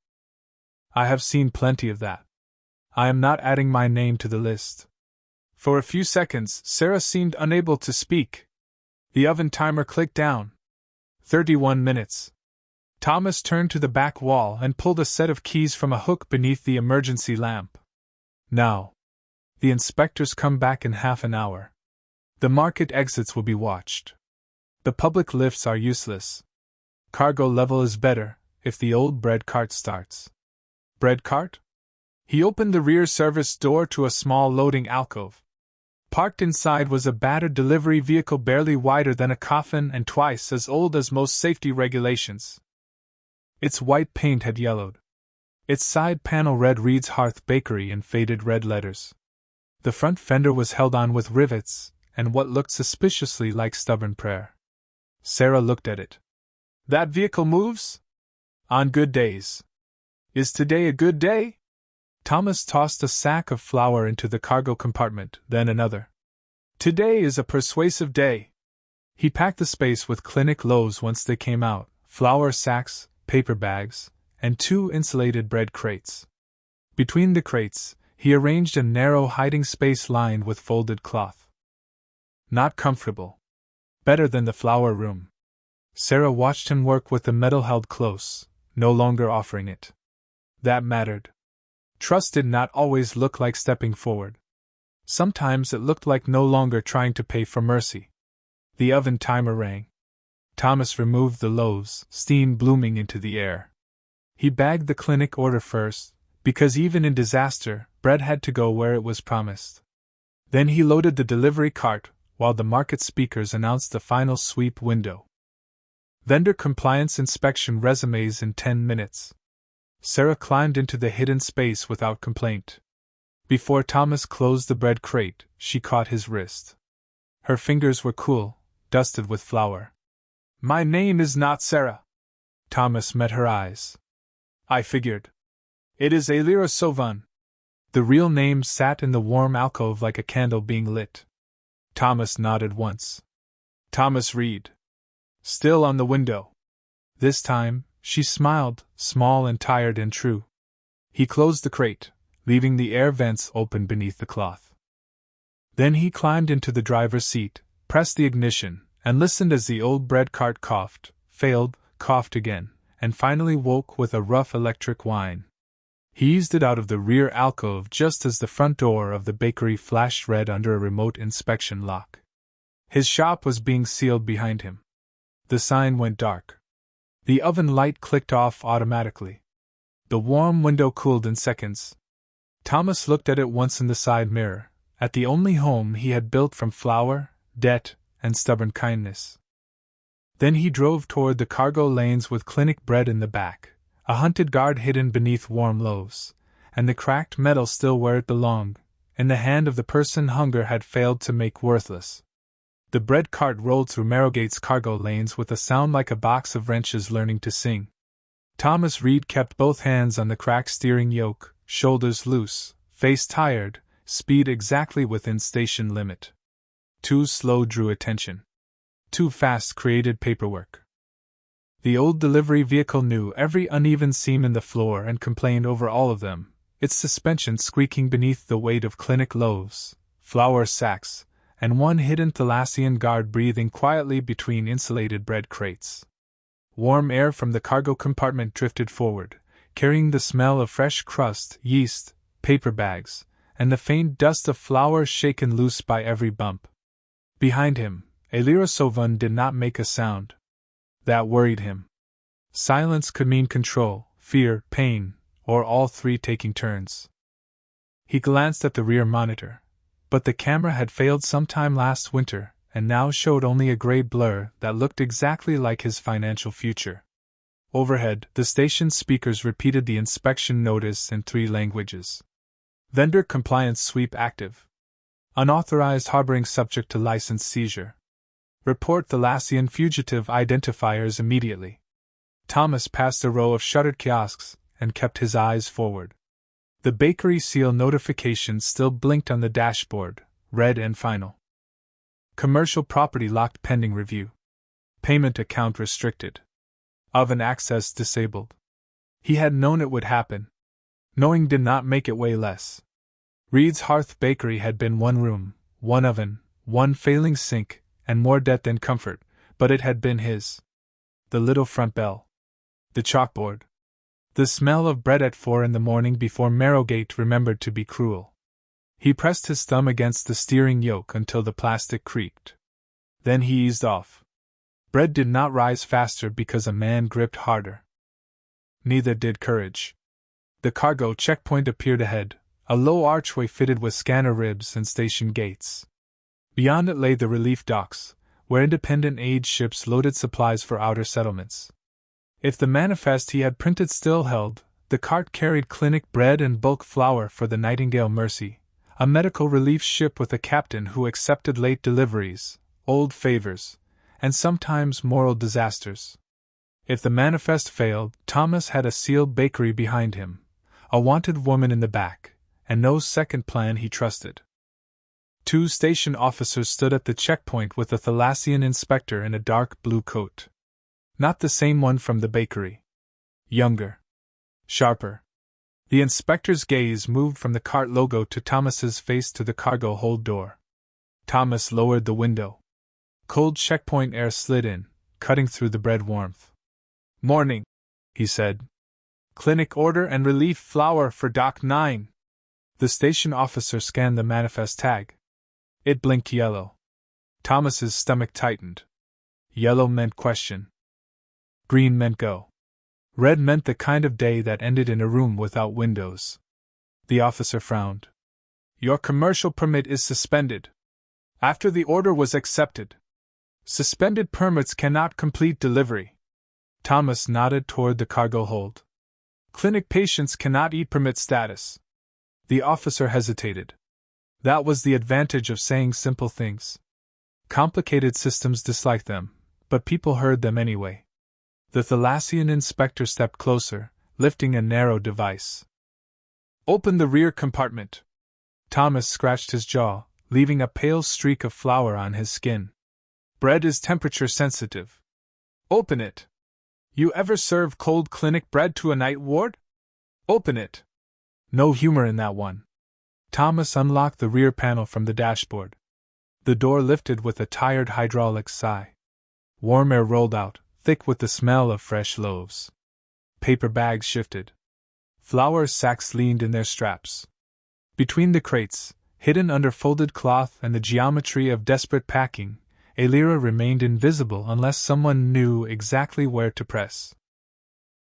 I have seen plenty of that. I am not adding my name to the list. For a few seconds, Sarah seemed unable to speak. The oven timer clicked down. 31 minutes. Thomas turned to the back wall and pulled a set of keys from a hook beneath the emergency lamp. Now. The inspectors come back in half an hour. The market exits will be watched. The public lifts are useless. Cargo level is better if the old bread cart starts. Bread cart? He opened the rear service door to a small loading alcove. Parked inside was a battered delivery vehicle barely wider than a coffin and twice as old as most safety regulations. Its white paint had yellowed. Its side panel read Royal Hearth Bakery in faded red letters. The front fender was held on with rivets and what looked suspiciously like stubborn prayer. Sarah looked at it. That vehicle moves? On good days. Is today a good day? Thomas tossed a sack of flour into the cargo compartment, then another. Today is a persuasive day. He packed the space with clinic loaves once they came out, flour sacks, paper bags, and 2 insulated bread crates. Between the crates, he arranged a narrow hiding space lined with folded cloth. Not comfortable. Better than the flour room. Sarah watched him work with the metal held close, no longer offering it. That mattered. Trust did not always look like stepping forward. Sometimes it looked like no longer trying to pay for mercy. The oven timer rang. Thomas removed the loaves, steam blooming into the air. He bagged the clinic order first, because even in disaster, bread had to go where it was promised. Then he loaded the delivery cart, while the market speakers announced the final sweep window. Vendor compliance inspection resumes in 10 minutes. Sarah climbed into the hidden space without complaint. Before Thomas closed the bread crate, she caught his wrist. Her fingers were cool, dusted with flour. My name is not Sarah. Thomas met her eyes. I figured. It is Elira Sovan. The real name sat in the warm alcove like a candle being lit. Thomas nodded once. Thomas Reed. Still on the window. This time, she smiled, small and tired and true. He closed the crate, leaving the air vents open beneath the cloth. Then he climbed into the driver's seat, pressed the ignition, and listened as the old bread cart coughed, failed, coughed again, and finally woke with a rough electric whine. He eased it out of the rear alcove just as the front door of the bakery flashed red under a remote inspection lock. His shop was being sealed behind him. The sign went dark. The oven light clicked off automatically. The warm window cooled in seconds. Thomas looked at it once in the side mirror, at the only home he had built from flour, debt, and stubborn kindness. Then he drove toward the cargo lanes with clinic bread in the back, a hunted guard hidden beneath warm loaves, and the cracked metal still where it belonged, in the hand of the person hunger had failed to make worthless. The bread cart rolled through Marrowgate's cargo lanes with a sound like a box of wrenches learning to sing. Thomas Reed kept both hands on the cracked steering yoke, shoulders loose, face tired, speed exactly within station limit. Too slow drew attention. Too fast created paperwork. The old delivery vehicle knew every uneven seam in the floor and complained over all of them, its suspension squeaking beneath the weight of clinic loaves, flour sacks, and one hidden Thalassian guard breathing quietly between insulated bread crates. Warm air from the cargo compartment drifted forward, carrying the smell of fresh crust, yeast, paper bags, and the faint dust of flour shaken loose by every bump. Behind him, Elira Sovan did not make a sound. That worried him. Silence could mean control, fear, pain, or all three taking turns. He glanced at the rear monitor, but the camera had failed sometime last winter and now showed only a gray blur that looked exactly like his financial future. Overhead, the station speakers repeated the inspection notice in 3 languages. Vendor compliance sweep active. Unauthorized harboring subject to license seizure. Report the Thalassian fugitive identifiers immediately. Thomas passed a row of shuttered kiosks and kept his eyes forward. The bakery seal notification still blinked on the dashboard, red and final. Commercial property locked pending review. Payment account restricted. Oven access disabled. He had known it would happen. Knowing did not make it weigh less. Reed's Hearth Bakery had been one room, one oven, one failing sink, and more debt than comfort, but it had been his. The little front bell. The chalkboard. The smell of bread at 4 in the morning before Marrowgate remembered to be cruel. He pressed his thumb against the steering yoke until the plastic creaked. Then he eased off. Bread did not rise faster because a man gripped harder. Neither did courage. The cargo checkpoint appeared ahead, a low archway fitted with scanner ribs and station gates. Beyond it lay the relief docks, where independent aid ships loaded supplies for outer settlements. If the manifest he had printed still held, the cart carried clinic bread and bulk flour for the Nightingale Mercy, a medical relief ship with a captain who accepted late deliveries, old favors, and sometimes moral disasters. If the manifest failed, Thomas had a sealed bakery behind him, a wanted woman in the back, and no second plan he trusted. 2 station officers stood at the checkpoint with a Thalassian inspector in a dark blue coat. Not the same one from the bakery. Younger. Sharper. The inspector's gaze moved from the cart logo to Thomas's face to the cargo hold door. Thomas lowered the window. Cold checkpoint air slid in, cutting through the bread warmth. "Morning," he said. "Clinic order and relief flour for Dock 9. The station officer scanned the manifest tag. It blinked yellow. Thomas's stomach tightened. Yellow meant question. Green meant go. Red meant the kind of day that ended in a room without windows. The officer frowned. "Your commercial permit is suspended. After the order was accepted. Suspended permits cannot complete delivery." Thomas nodded toward the cargo hold. "Clinic patients cannot eat permit status." The officer hesitated. That was the advantage of saying simple things. Complicated systems disliked them, but people heard them anyway. The Thalassian inspector stepped closer, lifting a narrow device. "Open the rear compartment." Thomas scratched his jaw, leaving a pale streak of flour on his skin. "Bread is temperature sensitive. Open it. You ever serve cold clinic bread to a night ward? Open it." No humor in that one. Thomas unlocked the rear panel from the dashboard. The door lifted with a tired hydraulic sigh. Warm air rolled out, thick with the smell of fresh loaves. Paper bags shifted. Flour sacks leaned in their straps. Between the crates, hidden under folded cloth and the geometry of desperate packing, a lira remained invisible unless someone knew exactly where to press.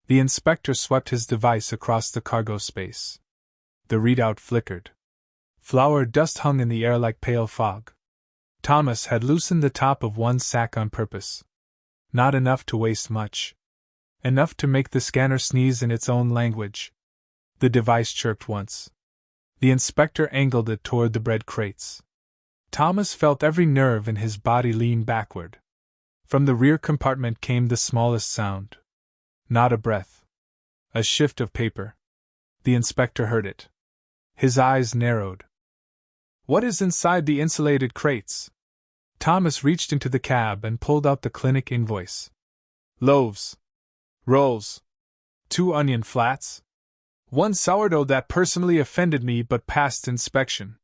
The inspector swept his device across the cargo space. The readout flickered. Flour dust hung in the air like pale fog. Thomas had loosened the top of one sack on purpose. Not enough to waste much. Enough to make the scanner sneeze in its own language. The device chirped once. The inspector angled it toward the bread crates. Thomas felt every nerve in his body lean backward. From the rear compartment came the smallest sound. Not a breath. A shift of paper. The inspector heard it. His eyes narrowed. "What is inside the insulated crates?" Thomas reached into the cab and pulled out the clinic invoice. "Loaves. Rolls. 2 onion flats. 1 sourdough that personally offended me but passed inspection."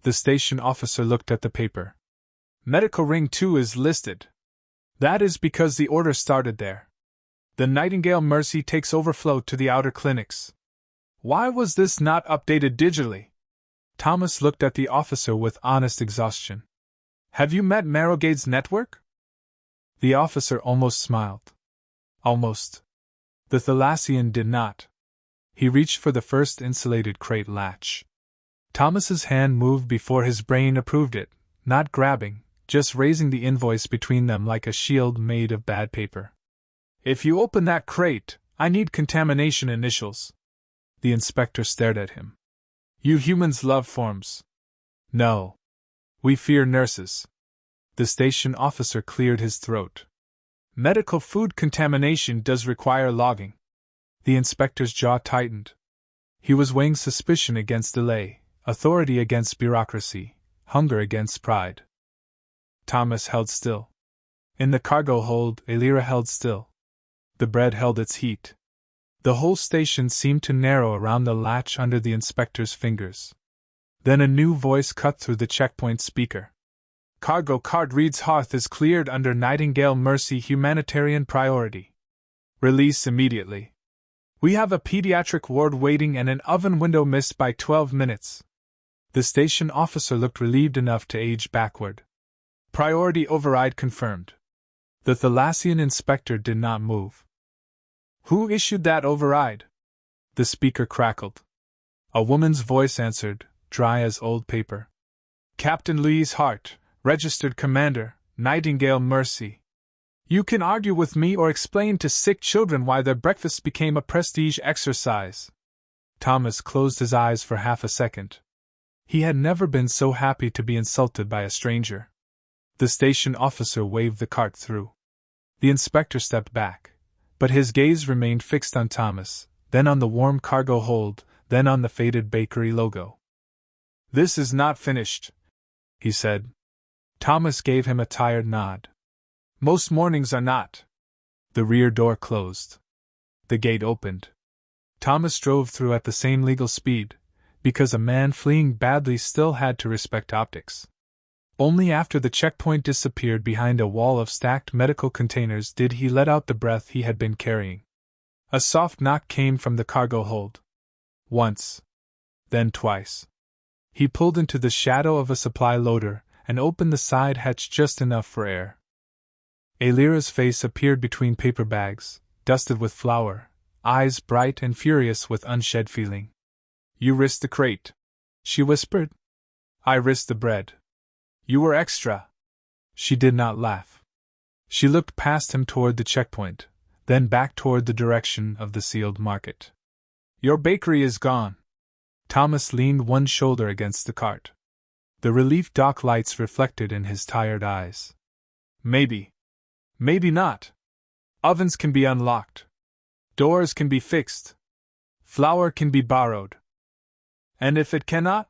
The station officer looked at the paper. "Medical ring 2 is listed. That is because the order started there. The Nightingale Mercy takes overflow to the outer clinics. Why was this not updated digitally?" Thomas looked at the officer with honest exhaustion. "Have you met Marrowgate's network?" The officer almost smiled. Almost. The Thalassian did not. He reached for the first insulated crate latch. Thomas's hand moved before his brain approved it, not grabbing, just raising the invoice between them like a shield made of bad paper. "If you open that crate, I need contamination initials." The inspector stared at him. "You humans love forms." "No. We fear nurses." The station officer cleared his throat. "Medical food contamination does require logging. The inspector's jaw tightened. He was weighing suspicion against delay, authority against bureaucracy, hunger against pride. Thomas held still. In the cargo hold, Elira held still. The bread held its heat. The whole station seemed to narrow around the latch under the inspector's fingers. Then a new voice cut through the checkpoint speaker. Cargo cart Royal Hearth is cleared under Nightingale Mercy humanitarian priority. Release immediately. We have a pediatric ward waiting and an oven window missed by 12 minutes. The station officer looked relieved enough to age backward. Priority override confirmed. The Thalassian inspector did not move. Who issued that override? The speaker crackled. A woman's voice answered, dry as old paper. Captain Royal Hearth, registered commander, Nightingale Mercy. You can argue with me or explain to sick children why their breakfast became a prestige exercise. Thomas closed his eyes for half a second. He had never been so happy to be insulted by a stranger. The station officer waved the cart through. The inspector stepped back, but his gaze remained fixed on Thomas, then on the warm cargo hold, then on the faded bakery logo. This is not finished, he said. Thomas gave him a tired nod. Most mornings are not. The rear door closed. The gate opened. Thomas drove through at the same legal speed, because a man fleeing badly still had to respect optics. Only after the checkpoint disappeared behind a wall of stacked medical containers did he let out the breath he had been carrying. A soft knock came from the cargo hold. Once. Then twice. He pulled into the shadow of a supply loader and opened the side hatch just enough for air. Elira's face appeared between paper bags, dusted with flour, eyes bright and furious with unshed feeling. You risked the crate, she whispered. I risked the bread. You were extra. She did not laugh. She looked past him toward the checkpoint, then back toward the direction of the sealed market. Your bakery is gone. Thomas leaned one shoulder against the cart. The relief dock lights reflected in his tired eyes. Maybe. Maybe not. Ovens can be unlocked. Doors can be fixed. Flour can be borrowed. And if it cannot?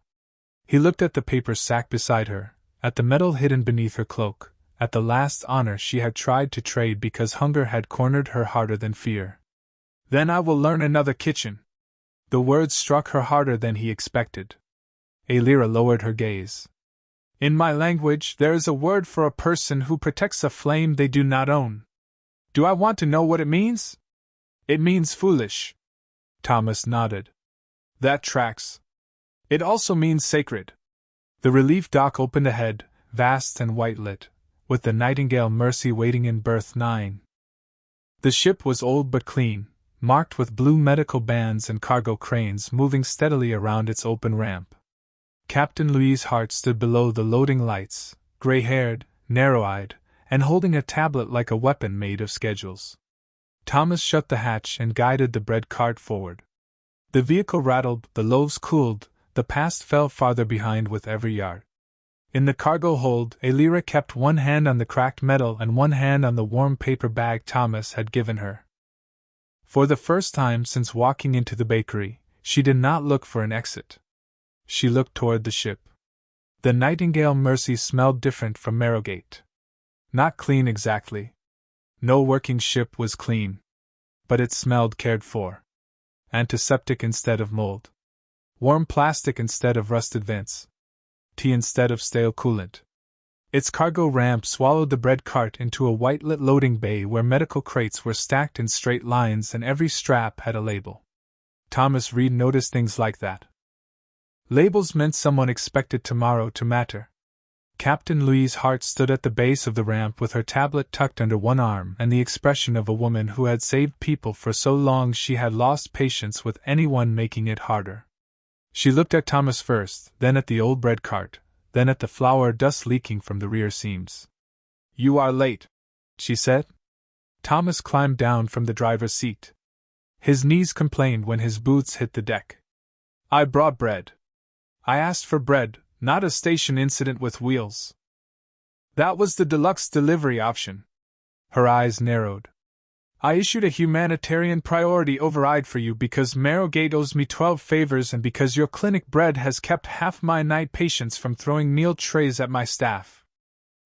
He looked at the paper sack beside her, at the metal hidden beneath her cloak, at the last honor she had tried to trade because hunger had cornered her harder than fear. Then I will learn another kitchen. The words struck her harder than he expected. Elira lowered her gaze. In my language, there is a word for a person who protects a flame they do not own. Do I want to know what it means? It means foolish. Thomas nodded. That tracks. It also means sacred. The relief dock opened ahead, vast and white-lit, with the Nightingale Mercy waiting in berth 9. The ship was old but clean, marked with blue medical bands and cargo cranes moving steadily around its open ramp. Captain Royal Hearth stood below the loading lights, gray-haired, narrow-eyed, and holding a tablet like a weapon made of schedules. Thomas shut the hatch and guided the bread cart forward. The vehicle rattled, the loaves cooled, the past fell farther behind with every yard. In the cargo hold, Elira kept one hand on the cracked metal and one hand on the warm paper bag Thomas had given her. For the first time since walking into the bakery, she did not look for an exit. She looked toward the ship. The Nightingale Mercy smelled different from Marrowgate. Not clean exactly. No working ship was clean. But it smelled cared for. Antiseptic instead of mold. Warm plastic instead of rusted vents. Tea instead of stale coolant. Its cargo ramp swallowed the bread cart into a white-lit loading bay where medical crates were stacked in straight lines and every strap had a label. Thomas Reed noticed things like that. Labels meant someone expected tomorrow to matter. Captain Royal Hearth stood at the base of the ramp with her tablet tucked under one arm and the expression of a woman who had saved people for so long she had lost patience with anyone making it harder. She looked at Thomas first, then at the old bread cart, then at the flour dust leaking from the rear seams. You are late, she said. Thomas climbed down from the driver's seat. His knees complained when his boots hit the deck. I brought bread. I asked for bread, not a station incident with wheels. That was the deluxe delivery option. Her eyes narrowed. I issued a humanitarian priority override for you because Marrowgate owes me 12 favors and because your clinic bread has kept half my night patients from throwing meal trays at my staff.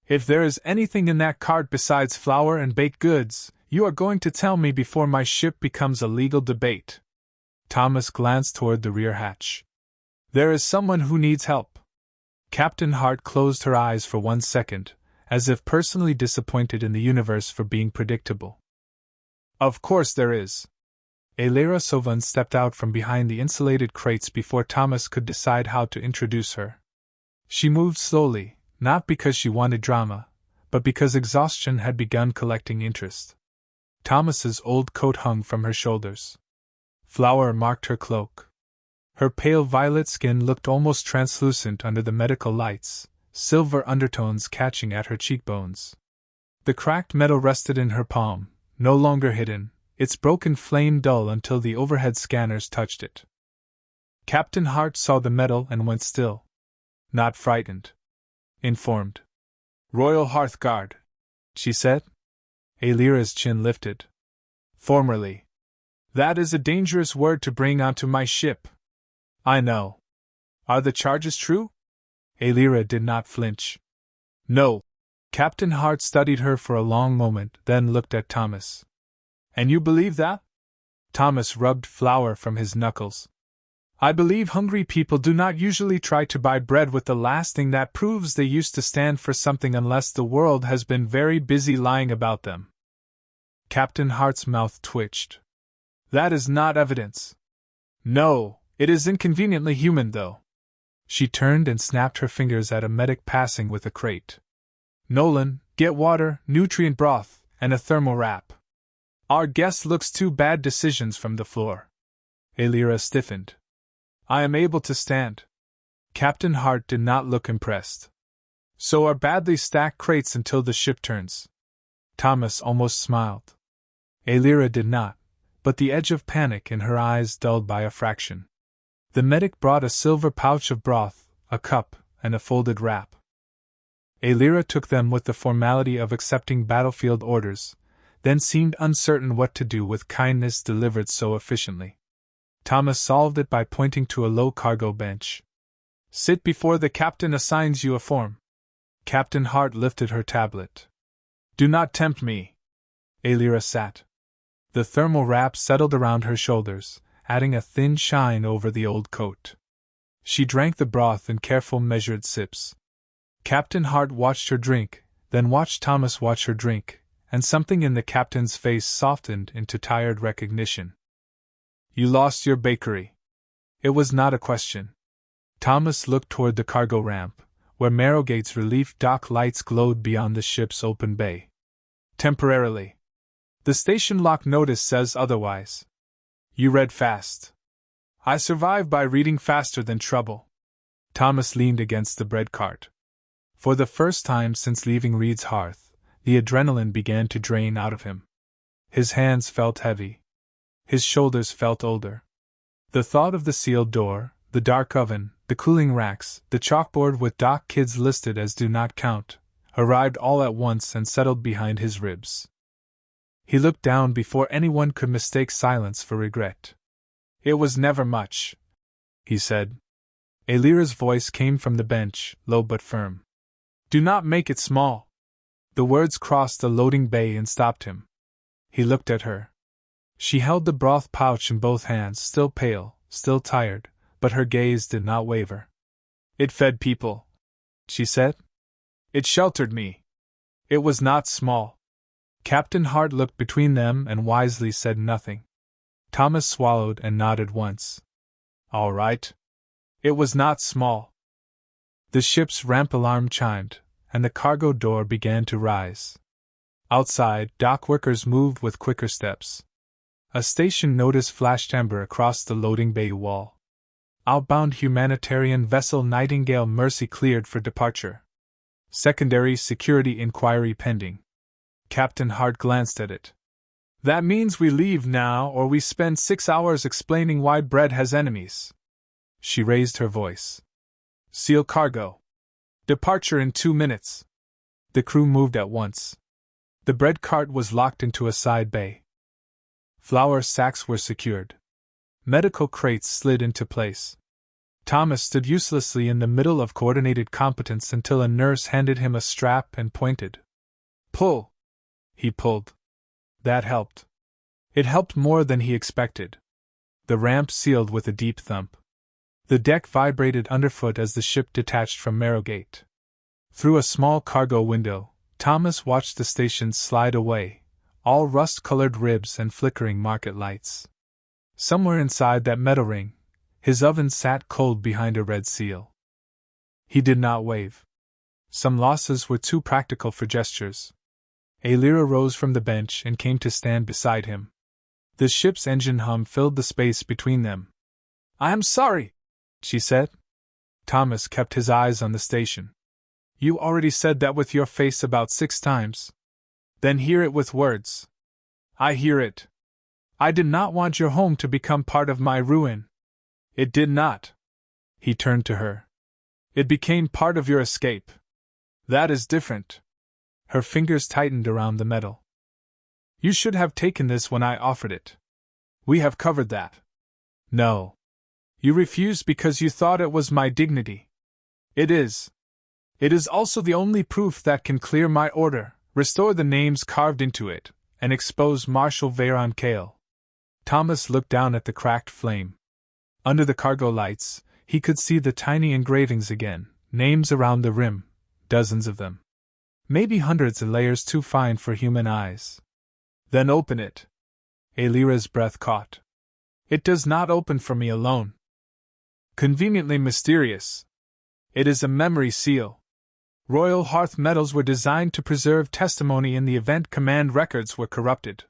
If there is anything in that cart besides flour and baked goods, you are going to tell me before my ship becomes a legal debate. Thomas glanced toward the rear hatch. There is someone who needs help. Captain Hart closed her eyes for 1 second, as if personally disappointed in the universe for being predictable. Of course there is. Elira Sovan stepped out from behind the insulated crates before Thomas could decide how to introduce her. She moved slowly, not because she wanted drama, but because exhaustion had begun collecting interest. Thomas's old coat hung from her shoulders. Flour marked her cloak. Her pale violet skin looked almost translucent under the medical lights, silver undertones catching at her cheekbones. The cracked metal rested in her palm, no longer hidden, its broken flame dull until the overhead scanners touched it. Captain Hart saw the metal and went still. Not frightened. Informed. Royal Hearth Guard, she said. Elira's chin lifted. Formerly. That is a dangerous word to bring onto my ship. I know. Are the charges true? Elira did not flinch. No. Captain Hart studied her for a long moment, then looked at Thomas. And you believe that? Thomas rubbed flour from his knuckles. I believe hungry people do not usually try to buy bread with the last thing that proves they used to stand for something unless the world has been very busy lying about them. Captain Hart's mouth twitched. That is not evidence. No, it is inconveniently human, though. She turned and snapped her fingers at a medic passing with a crate. Nolan, get water, nutrient broth, and a thermal wrap. Our guest looks too bad. Decisions from the floor. Elira stiffened. I am able to stand. Captain Hart did not look impressed. So are badly stacked crates until the ship turns. Thomas almost smiled. Elira did not, but the edge of panic in her eyes dulled by a fraction. The medic brought a silver pouch of broth, a cup, and a folded wrap. Elira took them with the formality of accepting battlefield orders, then seemed uncertain what to do with kindness delivered so efficiently. Thomas solved it by pointing to a low cargo bench. Sit before the captain assigns you a form. Captain Hart lifted her tablet. Do not tempt me. Elira sat. The thermal wrap settled around her shoulders, adding a thin shine over the old coat. She drank the broth in careful measured sips. Captain Hart watched her drink, then watched Thomas watch her drink, and something in the captain's face softened into tired recognition. You lost your bakery. It was not a question. Thomas looked toward the cargo ramp, where Marrowgate's relief dock lights glowed beyond the ship's open bay. Temporarily. The station lock notice says otherwise. You read fast. I survive by reading faster than trouble. Thomas leaned against the bread cart. For the first time since leaving Reed's hearth, the adrenaline began to drain out of him. His hands felt heavy. His shoulders felt older. The thought of the sealed door, the dark oven, the cooling racks, the chalkboard with dock kids listed as do not count, arrived all at once and settled behind his ribs. He looked down before anyone could mistake silence for regret. It was never much, he said. Elira's voice came from the bench, low but firm. Do not make it small. The words crossed the loading bay and stopped him. He looked at her. She held the broth pouch in both hands, still pale, still tired, but her gaze did not waver. It fed people, she said. It sheltered me. It was not small. Captain Hart looked between them and wisely said nothing. Thomas swallowed and nodded once. All right. It was not small. The ship's ramp alarm chimed, and the cargo door began to rise. Outside, dock workers moved with quicker steps. A station notice flashed amber across the loading bay wall. Outbound humanitarian vessel Nightingale Mercy cleared for departure. Secondary security inquiry pending. Captain Hart glanced at it. That means we leave now or we spend 6 hours explaining why bread has enemies. She raised her voice. Seal cargo. Departure in 2 minutes. The crew moved at once. The bread cart was locked into a side bay. Flour sacks were secured. Medical crates slid into place. Thomas stood uselessly in the middle of coordinated competence until a nurse handed him a strap and pointed. Pull! He pulled. That helped. It helped more than he expected. The ramp sealed with a deep thump. The deck vibrated underfoot as the ship detached from Marrowgate. Through a small cargo window, Thomas watched the station slide away, all rust-colored ribs and flickering market lights. Somewhere inside that metal ring, his oven sat cold behind a red seal. He did not wave. Some losses were too practical for gestures. Alira rose from the bench and came to stand beside him. The ship's engine hum filled the space between them. "I am sorry," she said. Thomas kept his eyes on the station. "You already said that with your face about 6 times. Then hear it with words." "I hear it. I did not want your home to become part of my ruin." "It did not." He turned to her. "It became part of your escape. That is different." Her fingers tightened around the metal. "You should have taken this when I offered it. We have covered that." "No. You refused because you thought it was my dignity." "It is. It is also the only proof that can clear my order, restore the names carved into it, and expose Marshal Veyron Kale." Thomas looked down at the cracked flame. Under the cargo lights, he could see the tiny engravings again, names around the rim, dozens of them. Maybe hundreds of layers too fine for human eyes. "Then open it." Alira's breath caught. "It does not open for me alone." "Conveniently mysterious. It is a memory seal. Royal Hearth medals were designed to preserve testimony in the event command records were corrupted.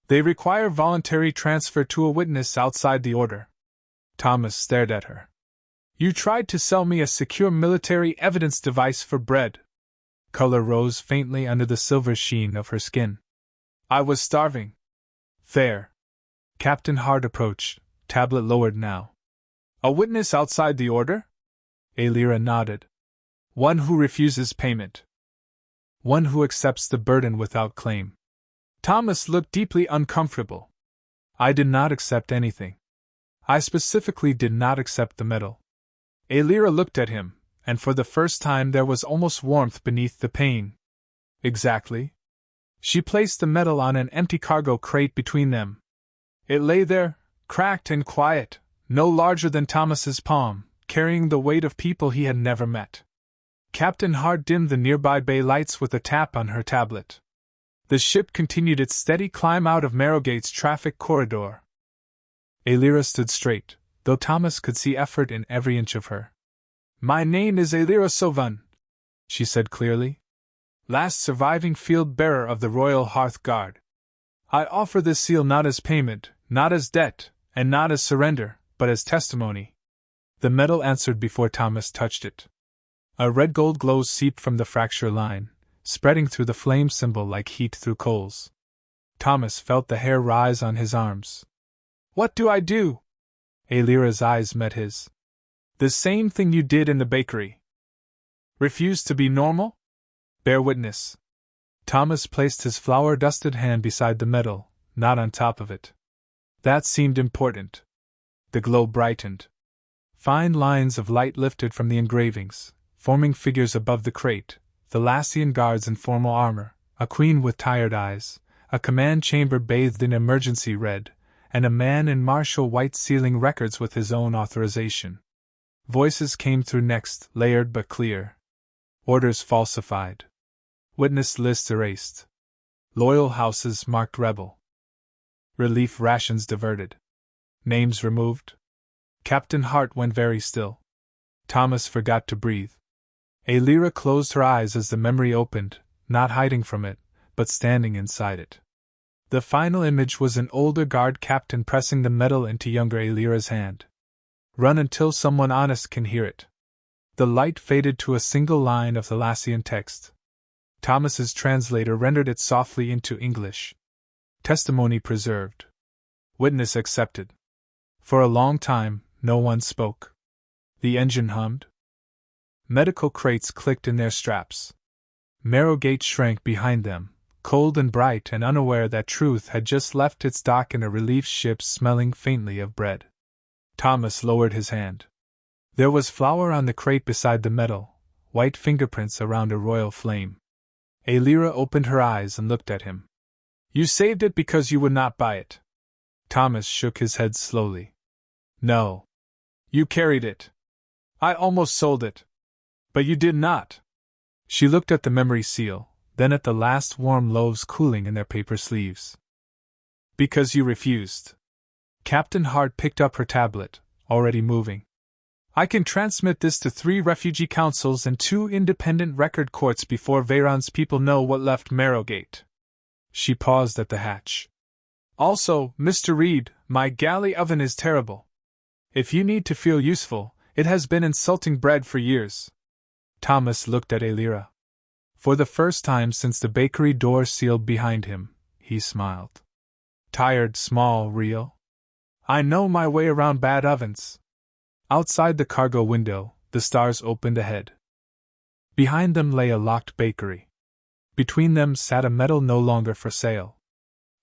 They require voluntary transfer to a witness outside the order." Thomas stared at her. "You tried to sell me a secure military evidence device for bread." Color rose faintly under the silver sheen of her skin. "I was starving." "Fair." Captain Hart approached, tablet lowered now. "A witness outside the order?" Alira nodded. "One who refuses payment. One who accepts the burden without claim." Thomas looked deeply uncomfortable. "I did not accept anything. I specifically did not accept the medal." Alira looked at him, and for the first time there was almost warmth beneath the pain. "Exactly?" She placed the medal on an empty cargo crate between them. It lay there, cracked and quiet, no larger than Thomas's palm, carrying the weight of people he had never met. Captain Hart dimmed the nearby bay lights with a tap on her tablet. The ship continued its steady climb out of Marrowgate's traffic corridor. Alira stood straight, though Thomas could see effort in every inch of her. "My name is Alira Sovan," she said clearly. "Last surviving field bearer of the Royal Hearth Guard. I offer this seal not as payment, not as debt, and not as surrender, but as testimony." The metal answered before Thomas touched it. A red-gold glow seeped from the fracture line, spreading through the flame symbol like heat through coals. Thomas felt the hair rise on his arms. "What do I do?" Alira's eyes met his. "The same thing you did in the bakery." "Refuse to be normal?" "Bear witness." Thomas placed his flour-dusted hand beside the metal, not on top of it. That seemed important. The glow brightened. Fine lines of light lifted from the engravings, forming figures above the crate, the Lassian guards in formal armor, a queen with tired eyes, a command chamber bathed in emergency red, and a man in martial white sealing records with his own authorization. Voices came through next, layered but clear. Orders falsified. Witness list erased. Loyal houses marked rebel. Relief rations diverted. Names removed. Captain Hart went very still. Thomas forgot to breathe. Alira closed her eyes as the memory opened, not hiding from it, but standing inside it. The final image was an older guard captain pressing the medal into younger Alira's hand. "Run until someone honest can hear it." The light faded to a single line of the Lassian text. Thomas's translator rendered it softly into English. Testimony preserved. Witness accepted. For a long time, no one spoke. The engine hummed. Medical crates clicked in their straps. Marrowgate shrank behind them, cold and bright and unaware that truth had just left its dock in a relief ship smelling faintly of bread. Thomas lowered his hand. There was flour on the crate beside the metal, white fingerprints around a royal flame. Alira opened her eyes and looked at him. You saved it because you would not buy it. Thomas shook his head slowly. No. You carried it. I almost sold it. But you did not. She looked at the memory seal, then at the last warm loaves cooling in their paper sleeves. Because you refused. Captain Hart picked up her tablet, already moving. I can transmit this to 3 refugee councils and 2 independent record courts before Veyron's people know what left Marrowgate. She paused at the hatch. Also, Mr. Reed, my galley oven is terrible. If you need to feel useful, it has been insulting bread for years. Thomas looked at Alira. For the first time since the bakery door sealed behind him, he smiled. Tired, small, real? I know my way around bad ovens. Outside the cargo window, the stars opened ahead. Behind them lay a locked bakery. Between them sat a metal no longer for sale.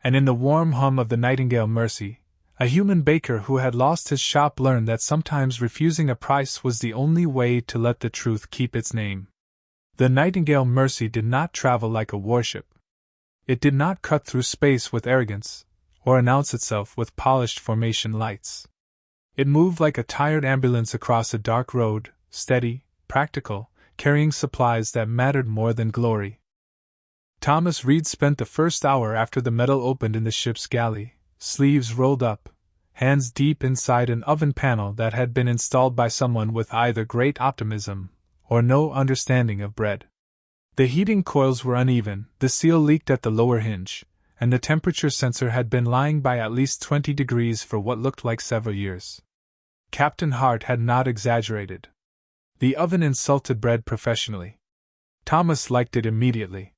And in the warm hum of the Nightingale Mercy, a human baker who had lost his shop learned that sometimes refusing a price was the only way to let the truth keep its name. The Nightingale Mercy did not travel like a warship. It did not cut through space with arrogance, or announce itself with polished formation lights. It moved like a tired ambulance across a dark road, steady, practical, carrying supplies that mattered more than glory. Thomas Reed spent the first hour after the metal opened in the ship's galley, sleeves rolled up, hands deep inside an oven panel that had been installed by someone with either great optimism or no understanding of bread. The heating coils were uneven, the seal leaked at the lower hinge, and the temperature sensor had been lying by at least 20 degrees for what looked like several years. Captain Hart had not exaggerated. The oven insulted bread professionally. Thomas liked it immediately.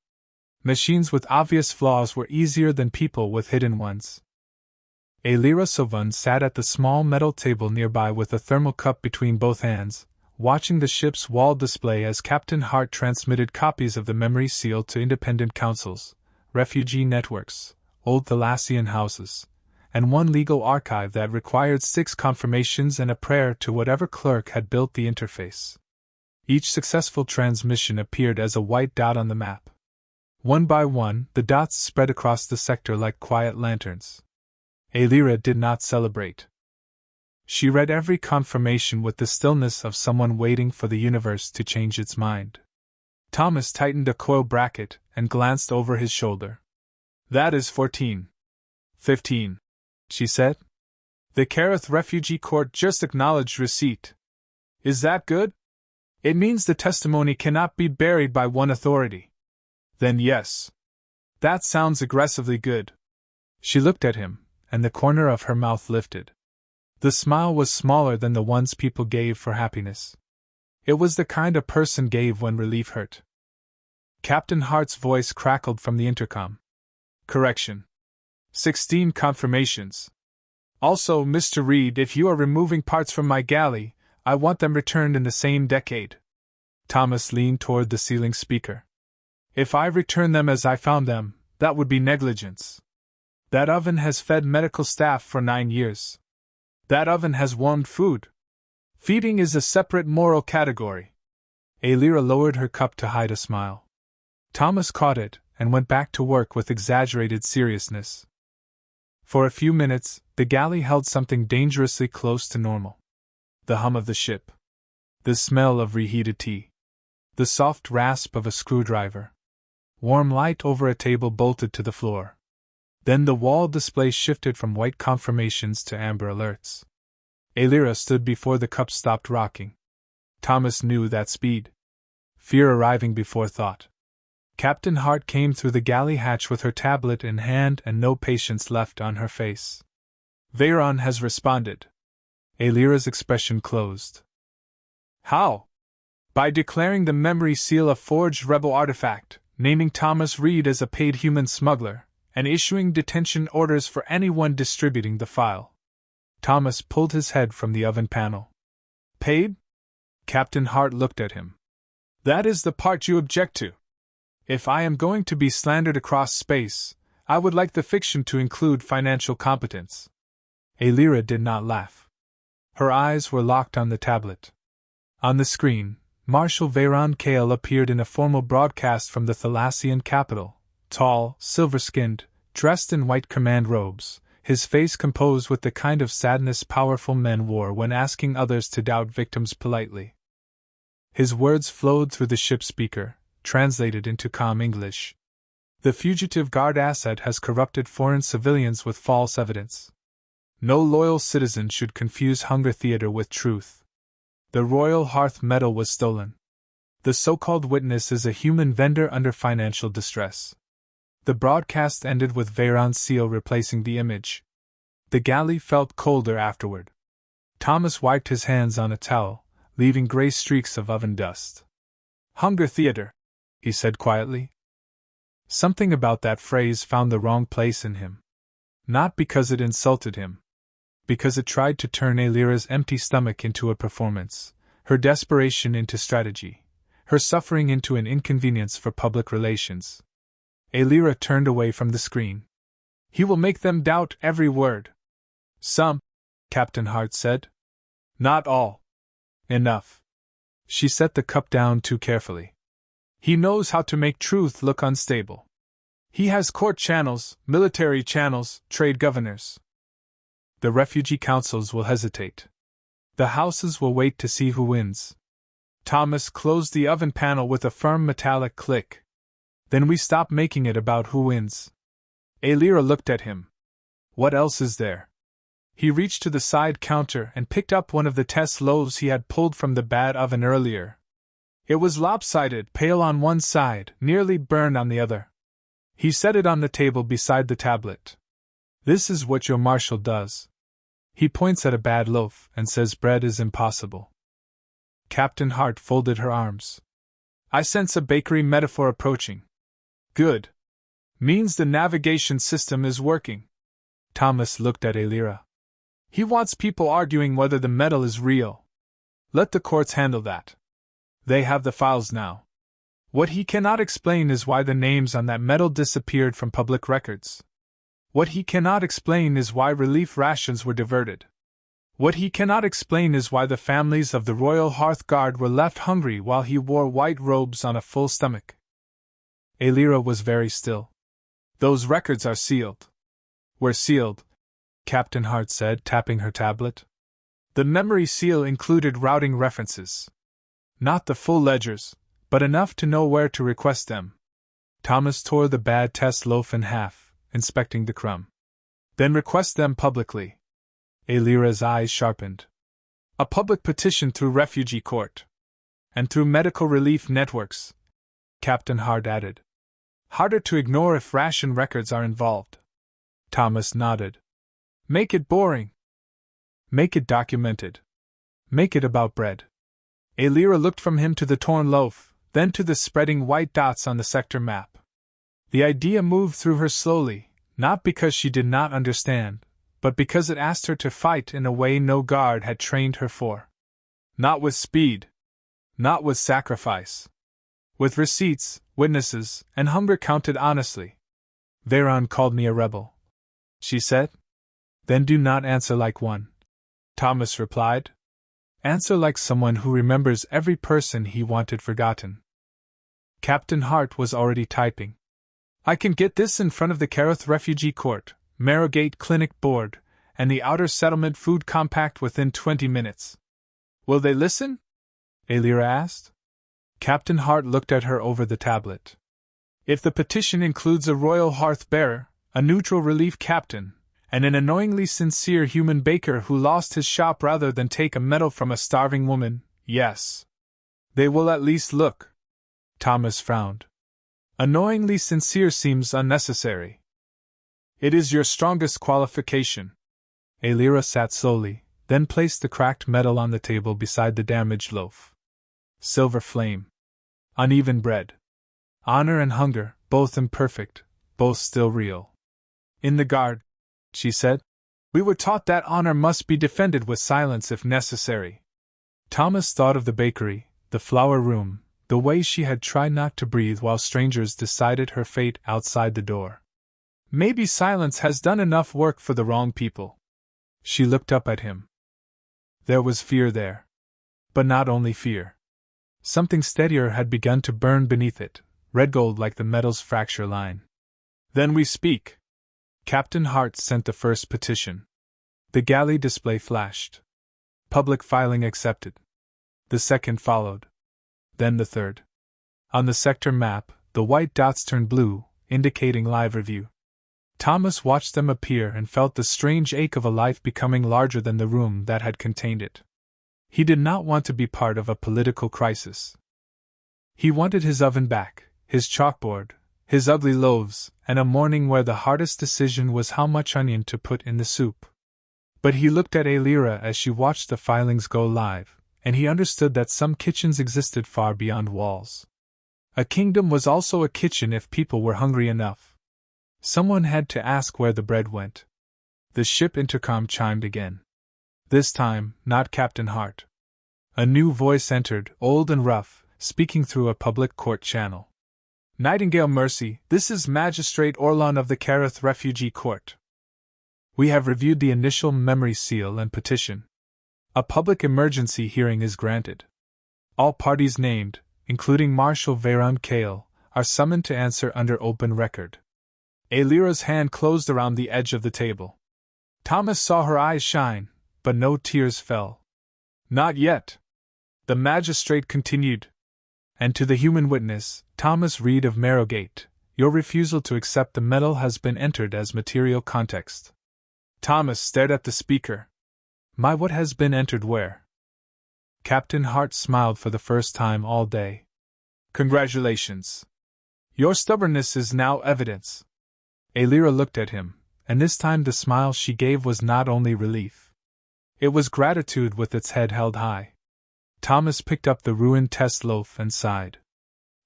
Machines with obvious flaws were easier than people with hidden ones. Alira Sovun sat at the small metal table nearby with a thermal cup between both hands, watching the ship's wall display as Captain Hart transmitted copies of the memory seal to independent councils, refugee networks, old Thalassian houses, and one legal archive that required 6 confirmations and a prayer to whatever clerk had built the interface. Each successful transmission appeared as a white dot on the map. One by one, the dots spread across the sector like quiet lanterns. Alira did not celebrate. She read every confirmation with the stillness of someone waiting for the universe to change its mind. Thomas tightened a coil bracket and glanced over his shoulder. That is 14. 15. She said. The Kareth Refugee Court just acknowledged receipt. Is that good? It means the testimony cannot be buried by one authority. Then yes. That sounds aggressively good. She looked at him, and the corner of her mouth lifted. The smile was smaller than the ones people gave for happiness. It was the kind a person gave when relief hurt. Captain Hart's voice crackled from the intercom. Correction. 16 confirmations. Also, Mr. Reed, if you are removing parts from my galley, I want them returned in the same decade. Thomas leaned toward the ceiling speaker. If I return them as I found them, that would be negligence. That oven has fed medical staff for 9 years. That oven has warmed food. Feeding is a separate moral category. Alira lowered her cup to hide a smile. Thomas caught it and went back to work with exaggerated seriousness. For a few minutes, the galley held something dangerously close to normal. The hum of the ship. The smell of reheated tea. The soft rasp of a screwdriver. Warm light over a table bolted to the floor. Then the wall display shifted from white confirmations to amber alerts. Alira stood before the cup stopped rocking. Thomas knew that speed. Fear arriving before thought. Captain Hart came through the galley hatch with her tablet in hand and no patience left on her face. Veyron has responded. Alira's expression closed. How? By declaring the memory seal a forged rebel artifact, naming Thomas Reed as a paid human smuggler, and issuing detention orders for anyone distributing the file. Thomas pulled his head from the oven panel. Paid? Captain Hart looked at him. That is the part you object to. If I am going to be slandered across space, I would like the fiction to include financial competence. Alira did not laugh. Her eyes were locked on the tablet. On the screen, Marshal Veyron Kale appeared in a formal broadcast from the Thalassian capital, tall, silver-skinned, dressed in white command robes, his face composed with the kind of sadness powerful men wore when asking others to doubt victims politely. His words flowed through the ship's speaker, translated into calm English. The fugitive guard asset has corrupted foreign civilians with false evidence. No loyal citizen should confuse hunger theater with truth. The Royal Hearth medal was stolen. The so-called witness is a human vendor under financial distress. The broadcast ended with Veyron's seal replacing the image. The galley felt colder afterward. Thomas wiped his hands on a towel, leaving gray streaks of oven dust. Hunger theater, he said quietly. Something about that phrase found the wrong place in him. Not because it insulted him. Because it tried to turn Alira's empty stomach into a performance, her desperation into strategy, her suffering into an inconvenience for public relations. Alira turned away from the screen. He will make them doubt every word. Some, Captain Hart said. Not all. Enough. She set the cup down too carefully. He knows how to make truth look unstable. He has court channels, military channels, trade governors. The refugee councils will hesitate. The houses will wait to see who wins. Thomas closed the oven panel with a firm metallic click. Then we stop making it about who wins. Alira looked at him. What else is there? He reached to the side counter and picked up one of the test loaves he had pulled from the bad oven earlier. It was lopsided, pale on one side, nearly burned on the other. He set it on the table beside the tablet. This is what your marshal does. He points at a bad loaf and says bread is impossible. Captain Hart folded her arms. I sense a bakery metaphor approaching. Good. Means the navigation system is working. Thomas looked at Alira. He wants people arguing whether the medal is real. Let the courts handle that. They have the files now. What he cannot explain is why the names on that medal disappeared from public records. What he cannot explain is why relief rations were diverted. What he cannot explain is why the families of the Royal Hearth Guard were left hungry while he wore white robes on a full stomach. Alira was very still. Those records are sealed. Were sealed, Captain Hart said, tapping her tablet. The memory seal included routing references. Not the full ledgers, but enough to know where to request them. Thomas tore the bad test loaf in half, inspecting the crumb. Then request them publicly. Alira's eyes sharpened. A public petition through refugee court. And through medical relief networks, Captain Hart added. Harder to ignore if ration records are involved. Thomas nodded. Make it boring. Make it documented. Make it about bread. Alira looked from him to the torn loaf, then to the spreading white dots on the sector map. The idea moved through her slowly, not because she did not understand, but because it asked her to fight in a way no guard had trained her for. Not with speed. Not with sacrifice. With receipts, witnesses, and hunger counted honestly. Veyron called me a rebel, she said. Then do not answer like one, Thomas replied. Answer like someone who remembers every person he wanted forgotten. Captain Hart was already typing. I can get this in front of the Caroth Refugee Court, Marrowgate Clinic Board, and the Outer Settlement Food Compact within 20 minutes. Will they listen? Alira asked. Captain Hart looked at her over the tablet. If the petition includes a Royal Hearth bearer, a neutral relief captain, and an annoyingly sincere human baker who lost his shop rather than take a medal from a starving woman, yes. They will at least look. Thomas frowned. Annoyingly sincere seems unnecessary. It is your strongest qualification. Alira sat slowly, then placed the cracked medal on the table beside the damaged loaf. Silver flame. Uneven bread. Honor and hunger, both imperfect, both still real. In the Guard, she said, we were taught that honor must be defended with silence if necessary. Thomas thought of the bakery, the flour room, the way she had tried not to breathe while strangers decided her fate outside the door. Maybe silence has done enough work for the wrong people. She looked up at him. There was fear there. But not only fear. Something steadier had begun to burn beneath it, red gold like the metal's fracture line. Then we speak. Captain Hart sent the first petition. The galley display flashed. Public filing accepted. The second followed. Then the third. On the sector map, the white dots turned blue, indicating live review. Thomas watched them appear and felt the strange ache of a life becoming larger than the room that had contained it. He did not want to be part of a political crisis. He wanted his oven back, his chalkboard, his ugly loaves, and a morning where the hardest decision was how much onion to put in the soup. But he looked at Alira as she watched the filings go live, and he understood that some kitchens existed far beyond walls. A kingdom was also a kitchen if people were hungry enough. Someone had to ask where the bread went. The ship intercom chimed again. This time, not Captain Hart. A new voice entered, old and rough, speaking through a public court channel. Nightingale Mercy, this is Magistrate Orlan of the Careth Refugee Court. We have reviewed the initial memory seal and petition. A public emergency hearing is granted. All parties named, including Marshal Veyron Kale, are summoned to answer under open record. Alira's hand closed around the edge of the table. Thomas saw her eyes shine, but no tears fell. Not yet. The magistrate continued. And to the human witness, Thomas Reed of Marrowgate, your refusal to accept the medal has been entered as material context. Thomas stared at the speaker. My what has been entered where? Captain Hart smiled for the first time all day. Congratulations. Your stubbornness is now evidence. Alira looked at him, and this time the smile she gave was not only relief. It was gratitude with its head held high. Thomas picked up the ruined test loaf and sighed.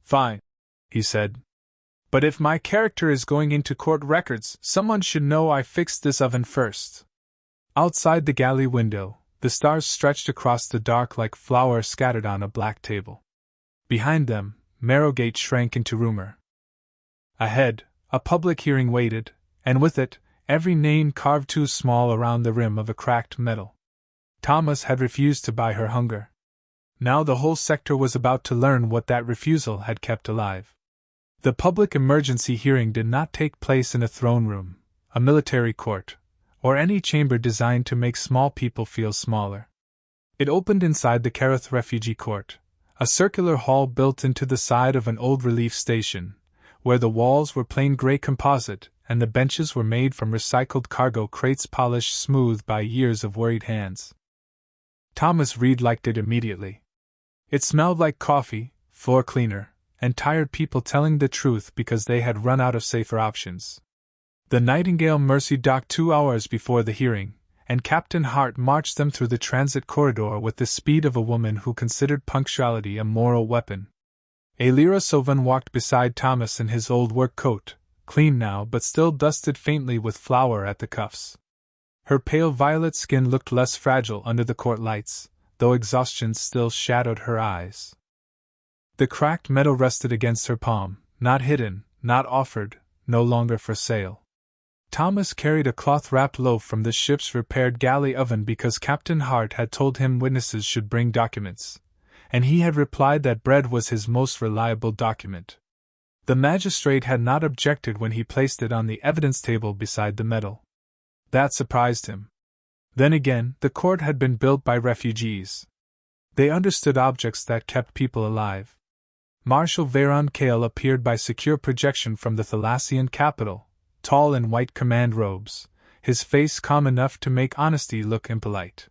Fine, he said. But if my character is going into court records, someone should know I fixed this oven first. Outside the galley window, the stars stretched across the dark like flour scattered on a black table. Behind them, Marrowgate shrank into rumor. Ahead, a public hearing waited, and with it, every name carved too small around the rim of a cracked medal. Thomas had refused to buy her hunger. Now the whole sector was about to learn what that refusal had kept alive. The public emergency hearing did not take place in a throne room, a military court, or any chamber designed to make small people feel smaller. It opened inside the Careth Refugee Court, a circular hall built into the side of an old relief station, where the walls were plain gray composite and the benches were made from recycled cargo crates polished smooth by years of worried hands. Thomas Reed liked it immediately. It smelled like coffee, floor cleaner, and tired people telling the truth because they had run out of safer options. The Nightingale Mercy docked 2 hours before the hearing, and Captain Hart marched them through the transit corridor with the speed of a woman who considered punctuality a moral weapon. Alira Sovan walked beside Thomas in his old work coat, clean now but still dusted faintly with flour at the cuffs. Her pale violet skin looked less fragile under the court lights, though exhaustion still shadowed her eyes. The cracked metal rested against her palm, not hidden, not offered, no longer for sale. Thomas carried a cloth-wrapped loaf from the ship's repaired galley oven because Captain Hart had told him witnesses should bring documents, and he had replied that bread was his most reliable document. The magistrate had not objected when he placed it on the evidence table beside the medal. That surprised him. Then again, the court had been built by refugees. They understood objects that kept people alive. Marshal Veyron Kale appeared by secure projection from the Thalassian capital, tall in white command robes, his face calm enough to make honesty look impolite.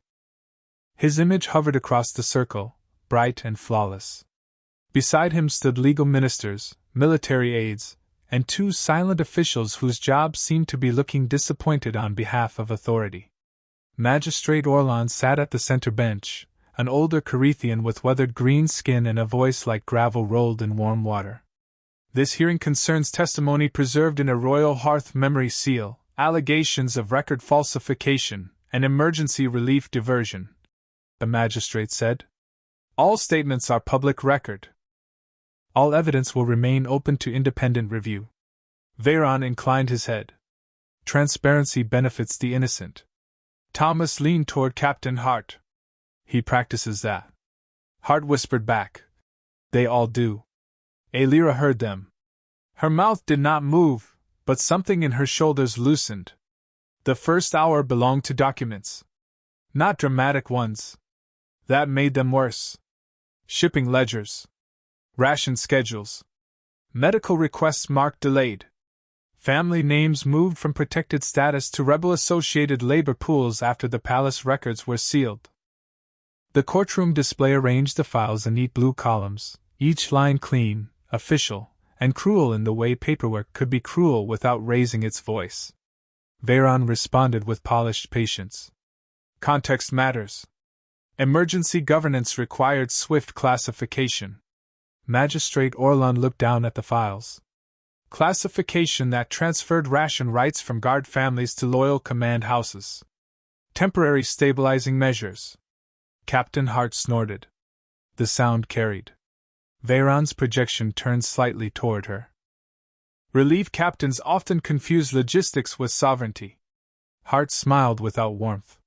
His image hovered across the circle, bright and flawless. Beside him stood legal ministers, military aides, and 2 silent officials whose jobs seemed to be looking disappointed on behalf of authority. Magistrate Orlan sat at the center bench, an older Carethian with weathered green skin and a voice like gravel rolled in warm water. This hearing concerns testimony preserved in a Royal Hearth memory seal, allegations of record falsification, and emergency relief diversion, the magistrate said. All statements are public record. All evidence will remain open to independent review. Veyron inclined his head. Transparency benefits the innocent. Thomas leaned toward Captain Hart. He practices that. Hart whispered back. They all do. Alira heard them. Her mouth did not move, but something in her shoulders loosened. The first hour belonged to documents. Not dramatic ones. That made them worse. Shipping ledgers. Ration schedules. Medical requests marked delayed. Family names moved from protected status to rebel-associated labor pools after the palace records were sealed. The courtroom display arranged the files in neat blue columns, each line clean, official, and cruel in the way paperwork could be cruel without raising its voice. Veyron responded with polished patience. Context matters. Emergency governance required swift classification. Magistrate Orlon looked down at the files. Classification that transferred ration rights from guard families to loyal command houses. Temporary stabilizing measures. Captain Hart snorted. The sound carried. Veyron's projection turned slightly toward her. Relief captains often confuse logistics with sovereignty. Hart smiled without warmth.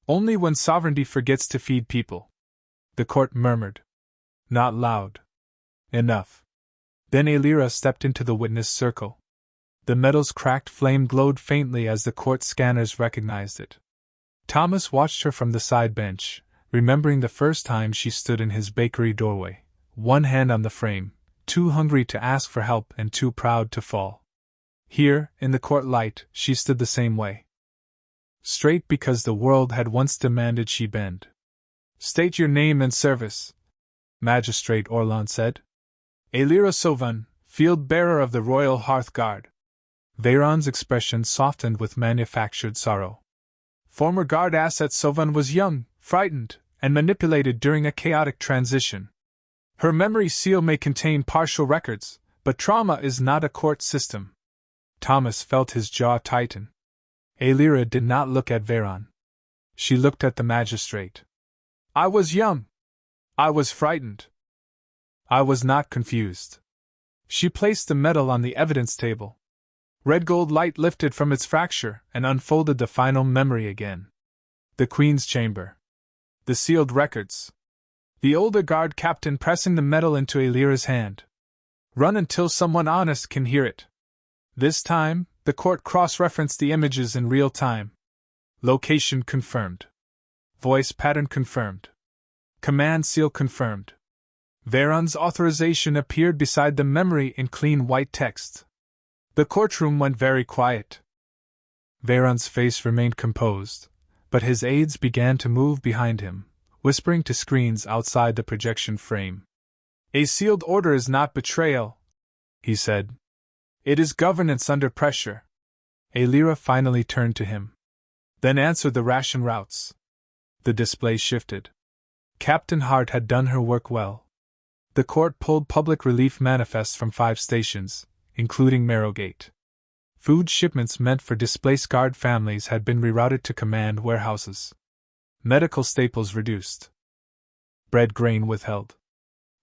Only when sovereignty forgets to feed people. The court murmured. Not loud. Enough. Then Alira stepped into the witness circle. The metal's cracked flame glowed faintly as the court scanners recognized it. Thomas watched her from the side bench, remembering the first time she stood in his bakery doorway, one hand on the frame, too hungry to ask for help and too proud to fall. Here, in the court light, she stood the same way. Straight because the world had once demanded she bend. State your name and service, Magistrate Orlon said. Alira Sovan, field bearer of the Royal Hearth Guard. Veyron's expression softened with manufactured sorrow. Former guard asset Sovan was young, frightened, and manipulated during a chaotic transition. Her memory seal may contain partial records, but trauma is not a court system. Thomas felt his jaw tighten. Alira did not look at Veyron. She looked at the magistrate. I was young. I was frightened. I was not confused. She placed the medal on the evidence table. Red gold light lifted from its fracture and unfolded the final memory again. The Queen's chamber. The sealed records. The older guard captain pressing the medal into Alira's hand. Run until someone honest can hear it. This time, the court cross-referenced the images in real time. Location confirmed. Voice pattern confirmed. Command seal confirmed. Veyron's authorization appeared beside the memory in clean white text. The courtroom went very quiet. Veyron's face remained composed, but his aides began to move behind him, whispering to screens outside the projection frame. A sealed order is not betrayal, he said. It is governance under pressure. Alira finally turned to him. Then answered the ration routes. The display shifted. Captain Hart had done her work well. The court pulled public relief manifests from 5 stations, including Marrowgate. Food shipments meant for displaced guard families had been rerouted to command warehouses. Medical staples reduced. Bread grain withheld.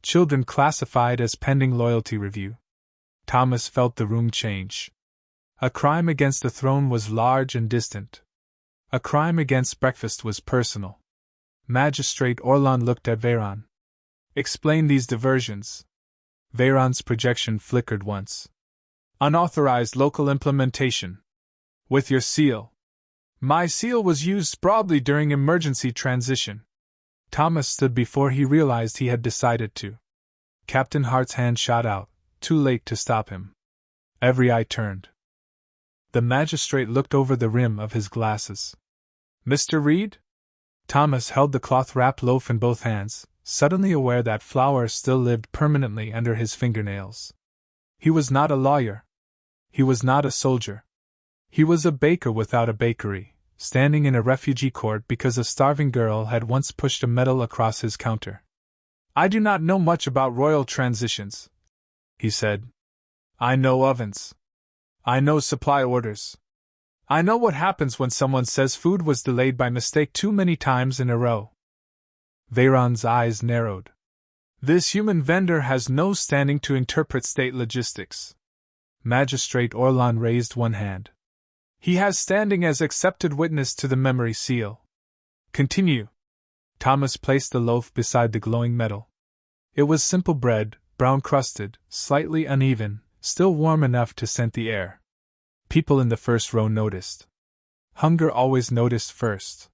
Children classified as pending loyalty review. Thomas felt the room change. A crime against the throne was large and distant. A crime against breakfast was personal. Magistrate Orlon looked at Veyron. Explain these diversions. Veyron's projection flickered once. Unauthorized local implementation. With your seal. My seal was used broadly during emergency transition. Thomas stood before he realized he had decided to. Captain Hart's hand shot out, too late to stop him. Every eye turned. The magistrate looked over the rim of his glasses. Mr. Reed? Thomas held the cloth-wrapped loaf in both hands, suddenly aware that flour still lived permanently under his fingernails. He was not a lawyer. He was not a soldier. He was a baker without a bakery, standing in a refugee court because a starving girl had once pushed a medal across his counter. I do not know much about royal transitions, he said. I know ovens. I know supply orders. I know what happens when someone says food was delayed by mistake too many times in a row. Veyron's eyes narrowed. This human vendor has no standing to interpret state logistics. Magistrate Orlan raised one hand. He has standing as accepted witness to the memory seal. Continue. Thomas placed the loaf beside the glowing metal. It was simple bread, brown-crusted, slightly uneven, still warm enough to scent the air. People in the first row noticed. Hunger always noticed first.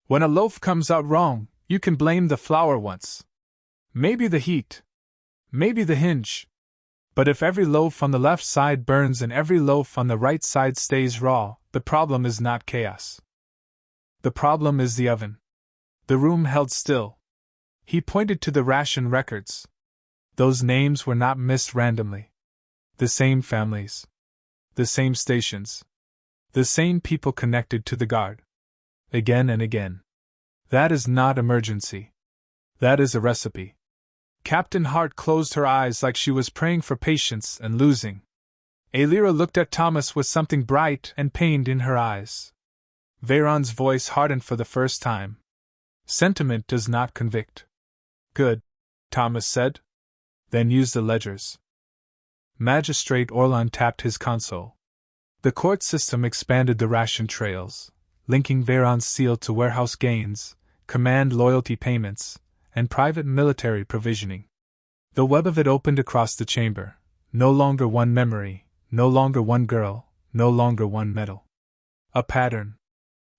When a loaf comes out wrong, you can blame the flour once. Maybe the heat. Maybe the hinge. But if every loaf on the left side burns and every loaf on the right side stays raw, the problem is not chaos. The problem is the oven. The room held still. He pointed to the ration records. Those names were not missed randomly. The same families. The same stations. The same people connected to the guard. Again and again. That is not emergency. That is a recipe. Captain Hart closed her eyes like she was praying for patience and losing. Alira looked at Thomas with something bright and pained in her eyes. Veyron's voice hardened for the first time. Sentiment does not convict. Good, Thomas said. Then use the ledgers. Magistrate Orlan tapped his console. The court system expanded the ration trails, linking Veyron's seal to warehouse gains, command loyalty payments, and private military provisioning. The web of it opened across the chamber. No longer one memory, no longer one girl, no longer one medal. A pattern.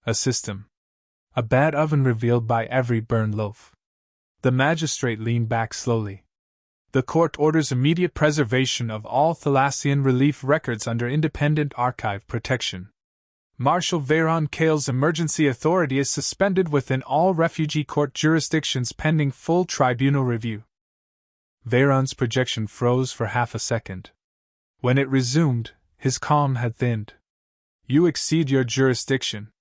A system. A bad oven revealed by every burned loaf. The magistrate leaned back slowly. The court orders immediate preservation of all Thalassian relief records under independent archive protection. Marshal Veyron Kale's emergency authority is suspended within all refugee court jurisdictions pending full tribunal review. Veyron's projection froze for half a second. When it resumed, his calm had thinned. You exceed your jurisdiction.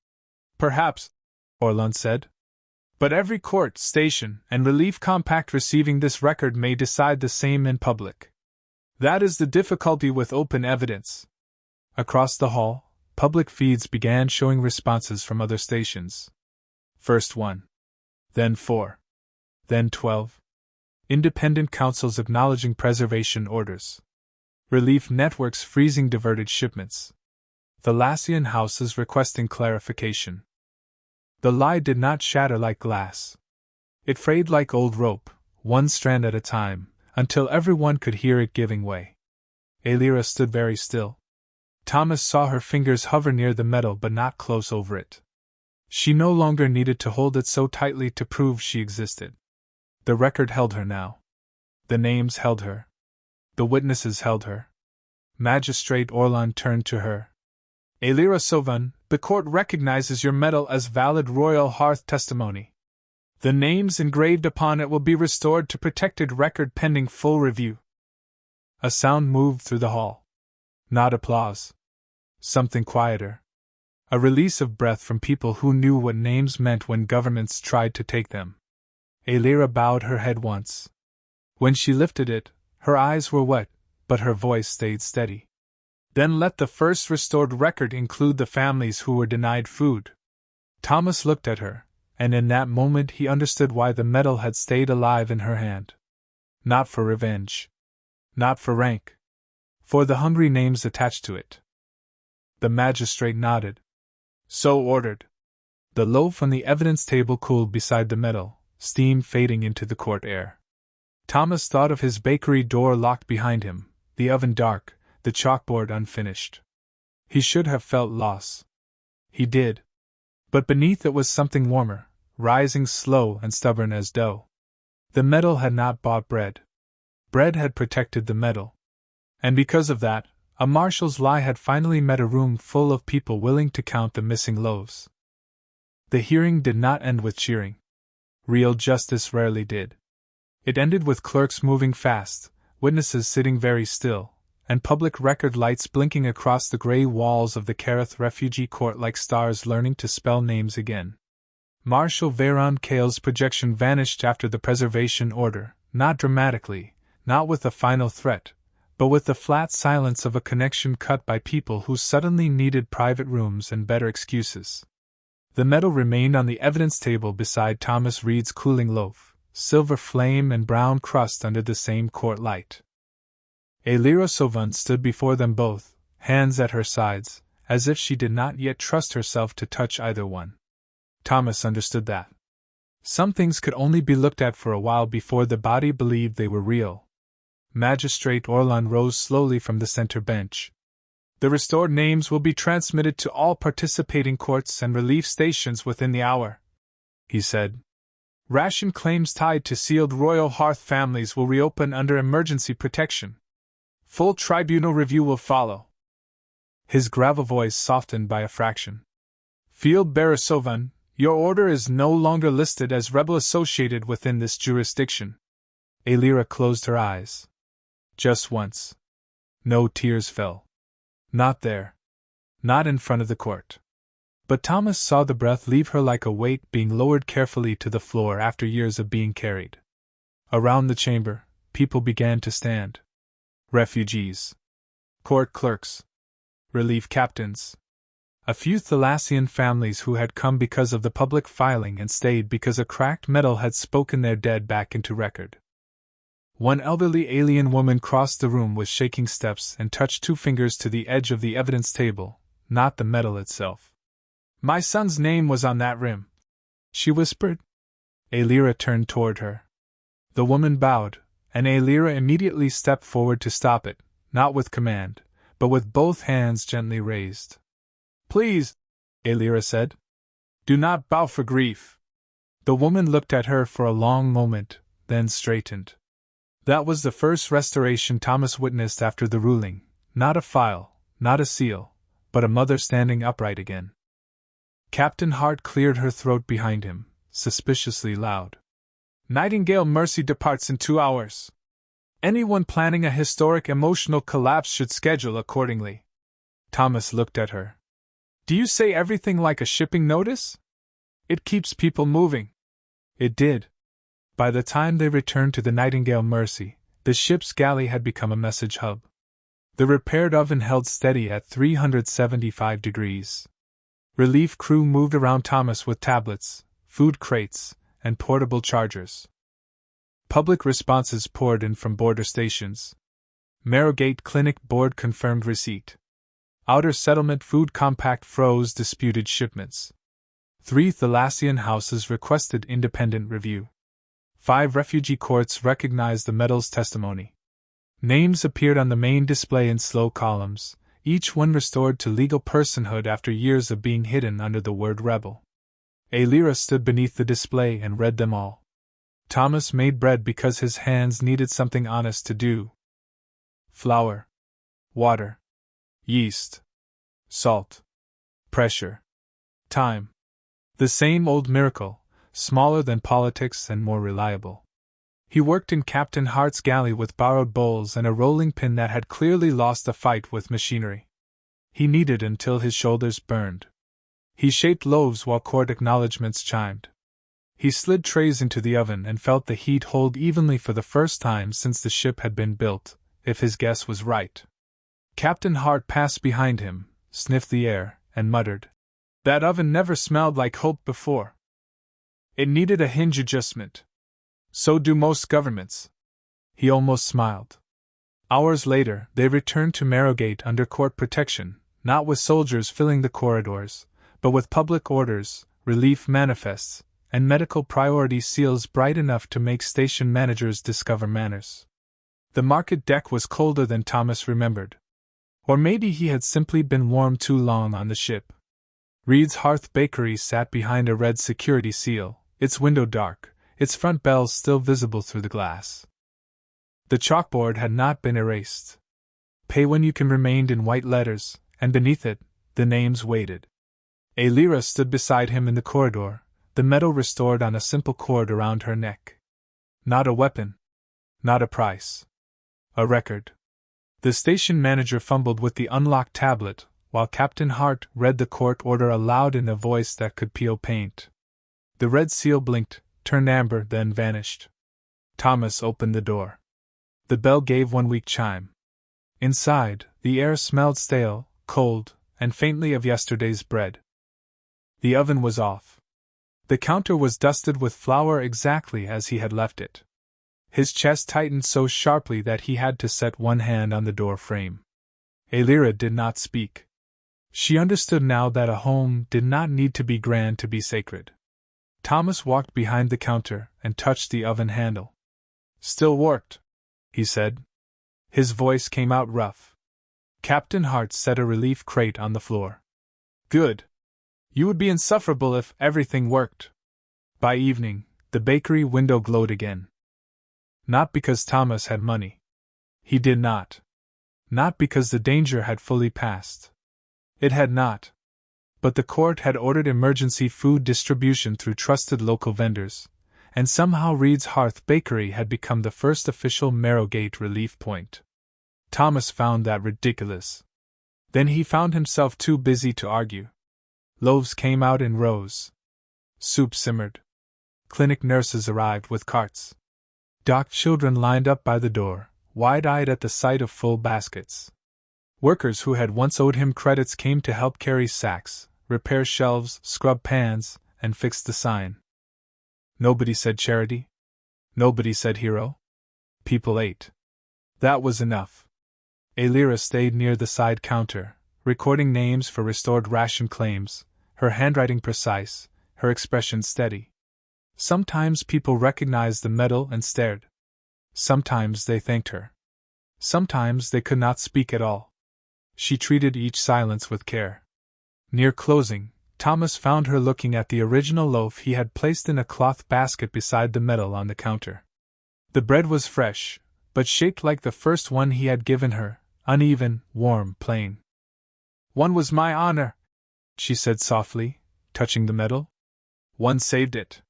Perhaps, Orlan said. But every court, station, and relief compact receiving this record may decide the same in public. That is the difficulty with open evidence. Across the hall, public feeds began showing responses from other stations. First 1. Then 4. Then 12. Independent councils acknowledging preservation orders. Relief networks freezing diverted shipments. Thalassian houses requesting clarification. The lie did not shatter like glass. It frayed like old rope, one strand at a time, until everyone could hear it giving way. Alira stood very still. Thomas saw her fingers hover near the metal but not close over it. She no longer needed to hold it so tightly to prove she existed. The record held her now. The names held her. The witnesses held her. Magistrate Orlan turned to her. Alira Sovan, the court recognizes your medal as valid Royal Hearth testimony. The names engraved upon it will be restored to protected record pending full review. A sound moved through the hall. Not applause. Something quieter. A release of breath from people who knew what names meant when governments tried to take them. Alira bowed her head once. When she lifted it, her eyes were wet, but her voice stayed steady. Then let the first restored record include the families who were denied food. Thomas looked at her, and in that moment he understood why the medal had stayed alive in her hand. Not for revenge. Not for rank. For the hungry names attached to it. The magistrate nodded. So ordered. The loaf on the evidence table cooled beside the medal, steam fading into the court air. Thomas thought of his bakery door locked behind him, the oven dark, the chalkboard unfinished. He should have felt loss. He did. But beneath it was something warmer, rising slow and stubborn as dough. The metal had not bought bread. Bread had protected the metal. And because of that, a marshal's lie had finally met a room full of people willing to count the missing loaves. The hearing did not end with cheering. Real justice rarely did. It ended with clerks moving fast, witnesses sitting very still, and public record lights blinking across the gray walls of the Kareth refugee court like stars learning to spell names again. Marshal Veyron Kale's projection vanished after the preservation order, not dramatically, not with a final threat, but with the flat silence of a connection cut by people who suddenly needed private rooms and better excuses. The medal remained on the evidence table beside Thomas Reed's cooling loaf, silver flame and brown crust under the same court light. Elira Sovan stood before them both, hands at her sides, as if she did not yet trust herself to touch either one. Thomas understood that some things could only be looked at for a while before the body believed they were real. Magistrate Orlan rose slowly from the center bench. The restored names will be transmitted to all participating courts and relief stations within the hour, he said. Ration claims tied to sealed Royal Hearth families will reopen under emergency protection. Full tribunal review will follow. His gravel voice softened by a fraction. Field Bearer Sovan, your order is no longer listed as rebel associated within this jurisdiction. Elira closed her eyes. Just once. No tears fell. Not there. Not in front of the court. But Thomas saw the breath leave her like a weight being lowered carefully to the floor after years of being carried. Around the chamber, people began to stand. Refugees. Court clerks. Relief captains. A few Thalassian families who had come because of the public filing and stayed because a cracked metal had spoken their dead back into record. One elderly alien woman crossed the room with shaking steps and touched 2 fingers to the edge of the evidence table, not the metal itself. My son's name was on that rim, she whispered. Elira turned toward her. The woman bowed, and Elira immediately stepped forward to stop it, not with command, but with both hands gently raised. Please, Elira said. Do not bow for grief. The woman looked at her for a long moment, then straightened. That was the first restoration Thomas witnessed after the ruling, not a file, not a seal, but a mother standing upright again. Captain Hart cleared her throat behind him, suspiciously loud. Nightingale Mercy departs in 2 hours. Anyone planning a historic emotional collapse should schedule accordingly. Thomas looked at her. Do you say everything like a shipping notice? It keeps people moving. It did. By the time they returned to the Nightingale Mercy, the ship's galley had become a message hub. The repaired oven held steady at 375 degrees. Relief crew moved around Thomas with tablets, food crates, and portable chargers. Public responses poured in from border stations. Marrowgate Clinic Board confirmed receipt. Outer Settlement Food Compact froze disputed shipments. 3 Thalassian houses requested independent review. 5 refugee courts recognized the medal's testimony. Names appeared on the main display in slow columns, each one restored to legal personhood after years of being hidden under the word rebel. Elira stood beneath the display and read them all. Thomas made bread because his hands needed something honest to do. Flour. Water. Yeast. Salt. Pressure. Time. The same old miracle, smaller than politics and more reliable. He worked in Captain Hart's galley with borrowed bowls and a rolling pin that had clearly lost a fight with machinery. He kneaded until his shoulders burned. He shaped loaves while court acknowledgments chimed. He slid trays into the oven and felt the heat hold evenly for the first time since the ship had been built, if his guess was right. Captain Hart passed behind him, sniffed the air, and muttered, That oven never smelled like hope before. It needed a hinge adjustment. So do most governments. He almost smiled. Hours later, they returned to Marrowgate under court protection, not with soldiers filling the corridors, but with public orders, relief manifests, and medical priority seals bright enough to make station managers discover manners. The market deck was colder than Thomas remembered. Or maybe he had simply been warm too long on the ship. Reed's Hearth Bakery sat behind a red security seal, its window dark, its front bells still visible through the glass. The chalkboard had not been erased. Pay when you can remained in white letters, and beneath it, the names waited. Elira stood beside him in the corridor, the metal restored on a simple cord around her neck. Not a weapon. Not a price. A record. The station manager fumbled with the unlocked tablet, while Captain Hart read the court order aloud in a voice that could peel paint. The red seal blinked, turned amber, then vanished. Thomas opened the door. The bell gave one weak chime. Inside, the air smelled stale, cold, and faintly of yesterday's bread. The oven was off. The counter was dusted with flour exactly as he had left it. His chest tightened so sharply that he had to set one hand on the door frame. Elira did not speak. She understood now that a home did not need to be grand to be sacred. Thomas walked behind the counter and touched the oven handle. "Still worked," he said. His voice came out rough. Captain Hart set a relief crate on the floor. "Good. You would be insufferable if everything worked." By evening, the bakery window glowed again. Not because Thomas had money. He did not. Not because the danger had fully passed. It had not. But the court had ordered emergency food distribution through trusted local vendors, and somehow Reed's Hearth Bakery had become the first official Marrowgate relief point. Thomas found that ridiculous. Then he found himself too busy to argue. Loaves came out in rows. Soup simmered. Clinic nurses arrived with carts. Docked children lined up by the door, wide-eyed at the sight of full baskets. Workers who had once owed him credits came to help carry sacks, repair shelves, scrub pans, and fix the sign. Nobody said charity. Nobody said hero. People ate. That was enough. Elira stayed near the side counter, recording names for restored ration claims, her handwriting precise, her expression steady. Sometimes people recognized the medal and stared. Sometimes they thanked her. Sometimes they could not speak at all. She treated each silence with care. Near closing, Thomas found her looking at the original loaf he had placed in a cloth basket beside the medal on the counter. The bread was fresh, but shaped like the first one he had given her, uneven, warm, plain. "One was my honor," she said softly, touching the medal. "One saved it."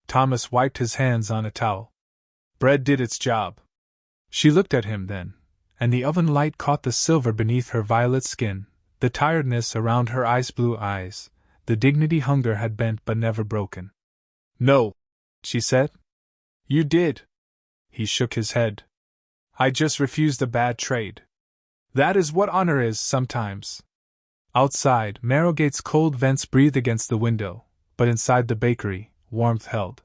Thomas wiped his hands on a towel. "Bread did its job." She looked at him then, and the oven light caught the silver beneath her violet skin, the tiredness around her ice-blue eyes, the dignity hunger had bent but never broken. "No," she said. "You did." He shook his head. "I just refused a bad trade. That is what honor is sometimes." Outside, Marrowgate's cold vents breathed against the window, but inside the bakery, warmth held.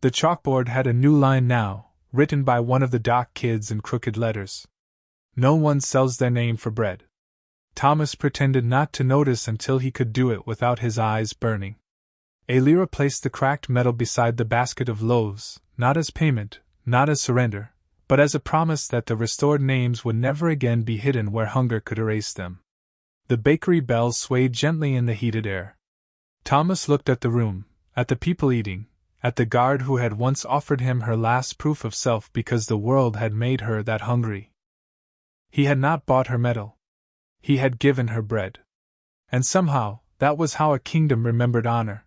The chalkboard had a new line now, written by one of the dock kids in crooked letters. "No one sells their name for bread." Thomas pretended not to notice until he could do it without his eyes burning. Elira placed the cracked metal beside the basket of loaves, not as payment, not as surrender, but as a promise that the restored names would never again be hidden where hunger could erase them. The bakery bells swayed gently in the heated air. Thomas looked at the room, at the people eating, at the guard who had once offered him her last proof of self because the world had made her that hungry. He had not bought her medal. He had given her bread. And somehow, that was how a kingdom remembered honor.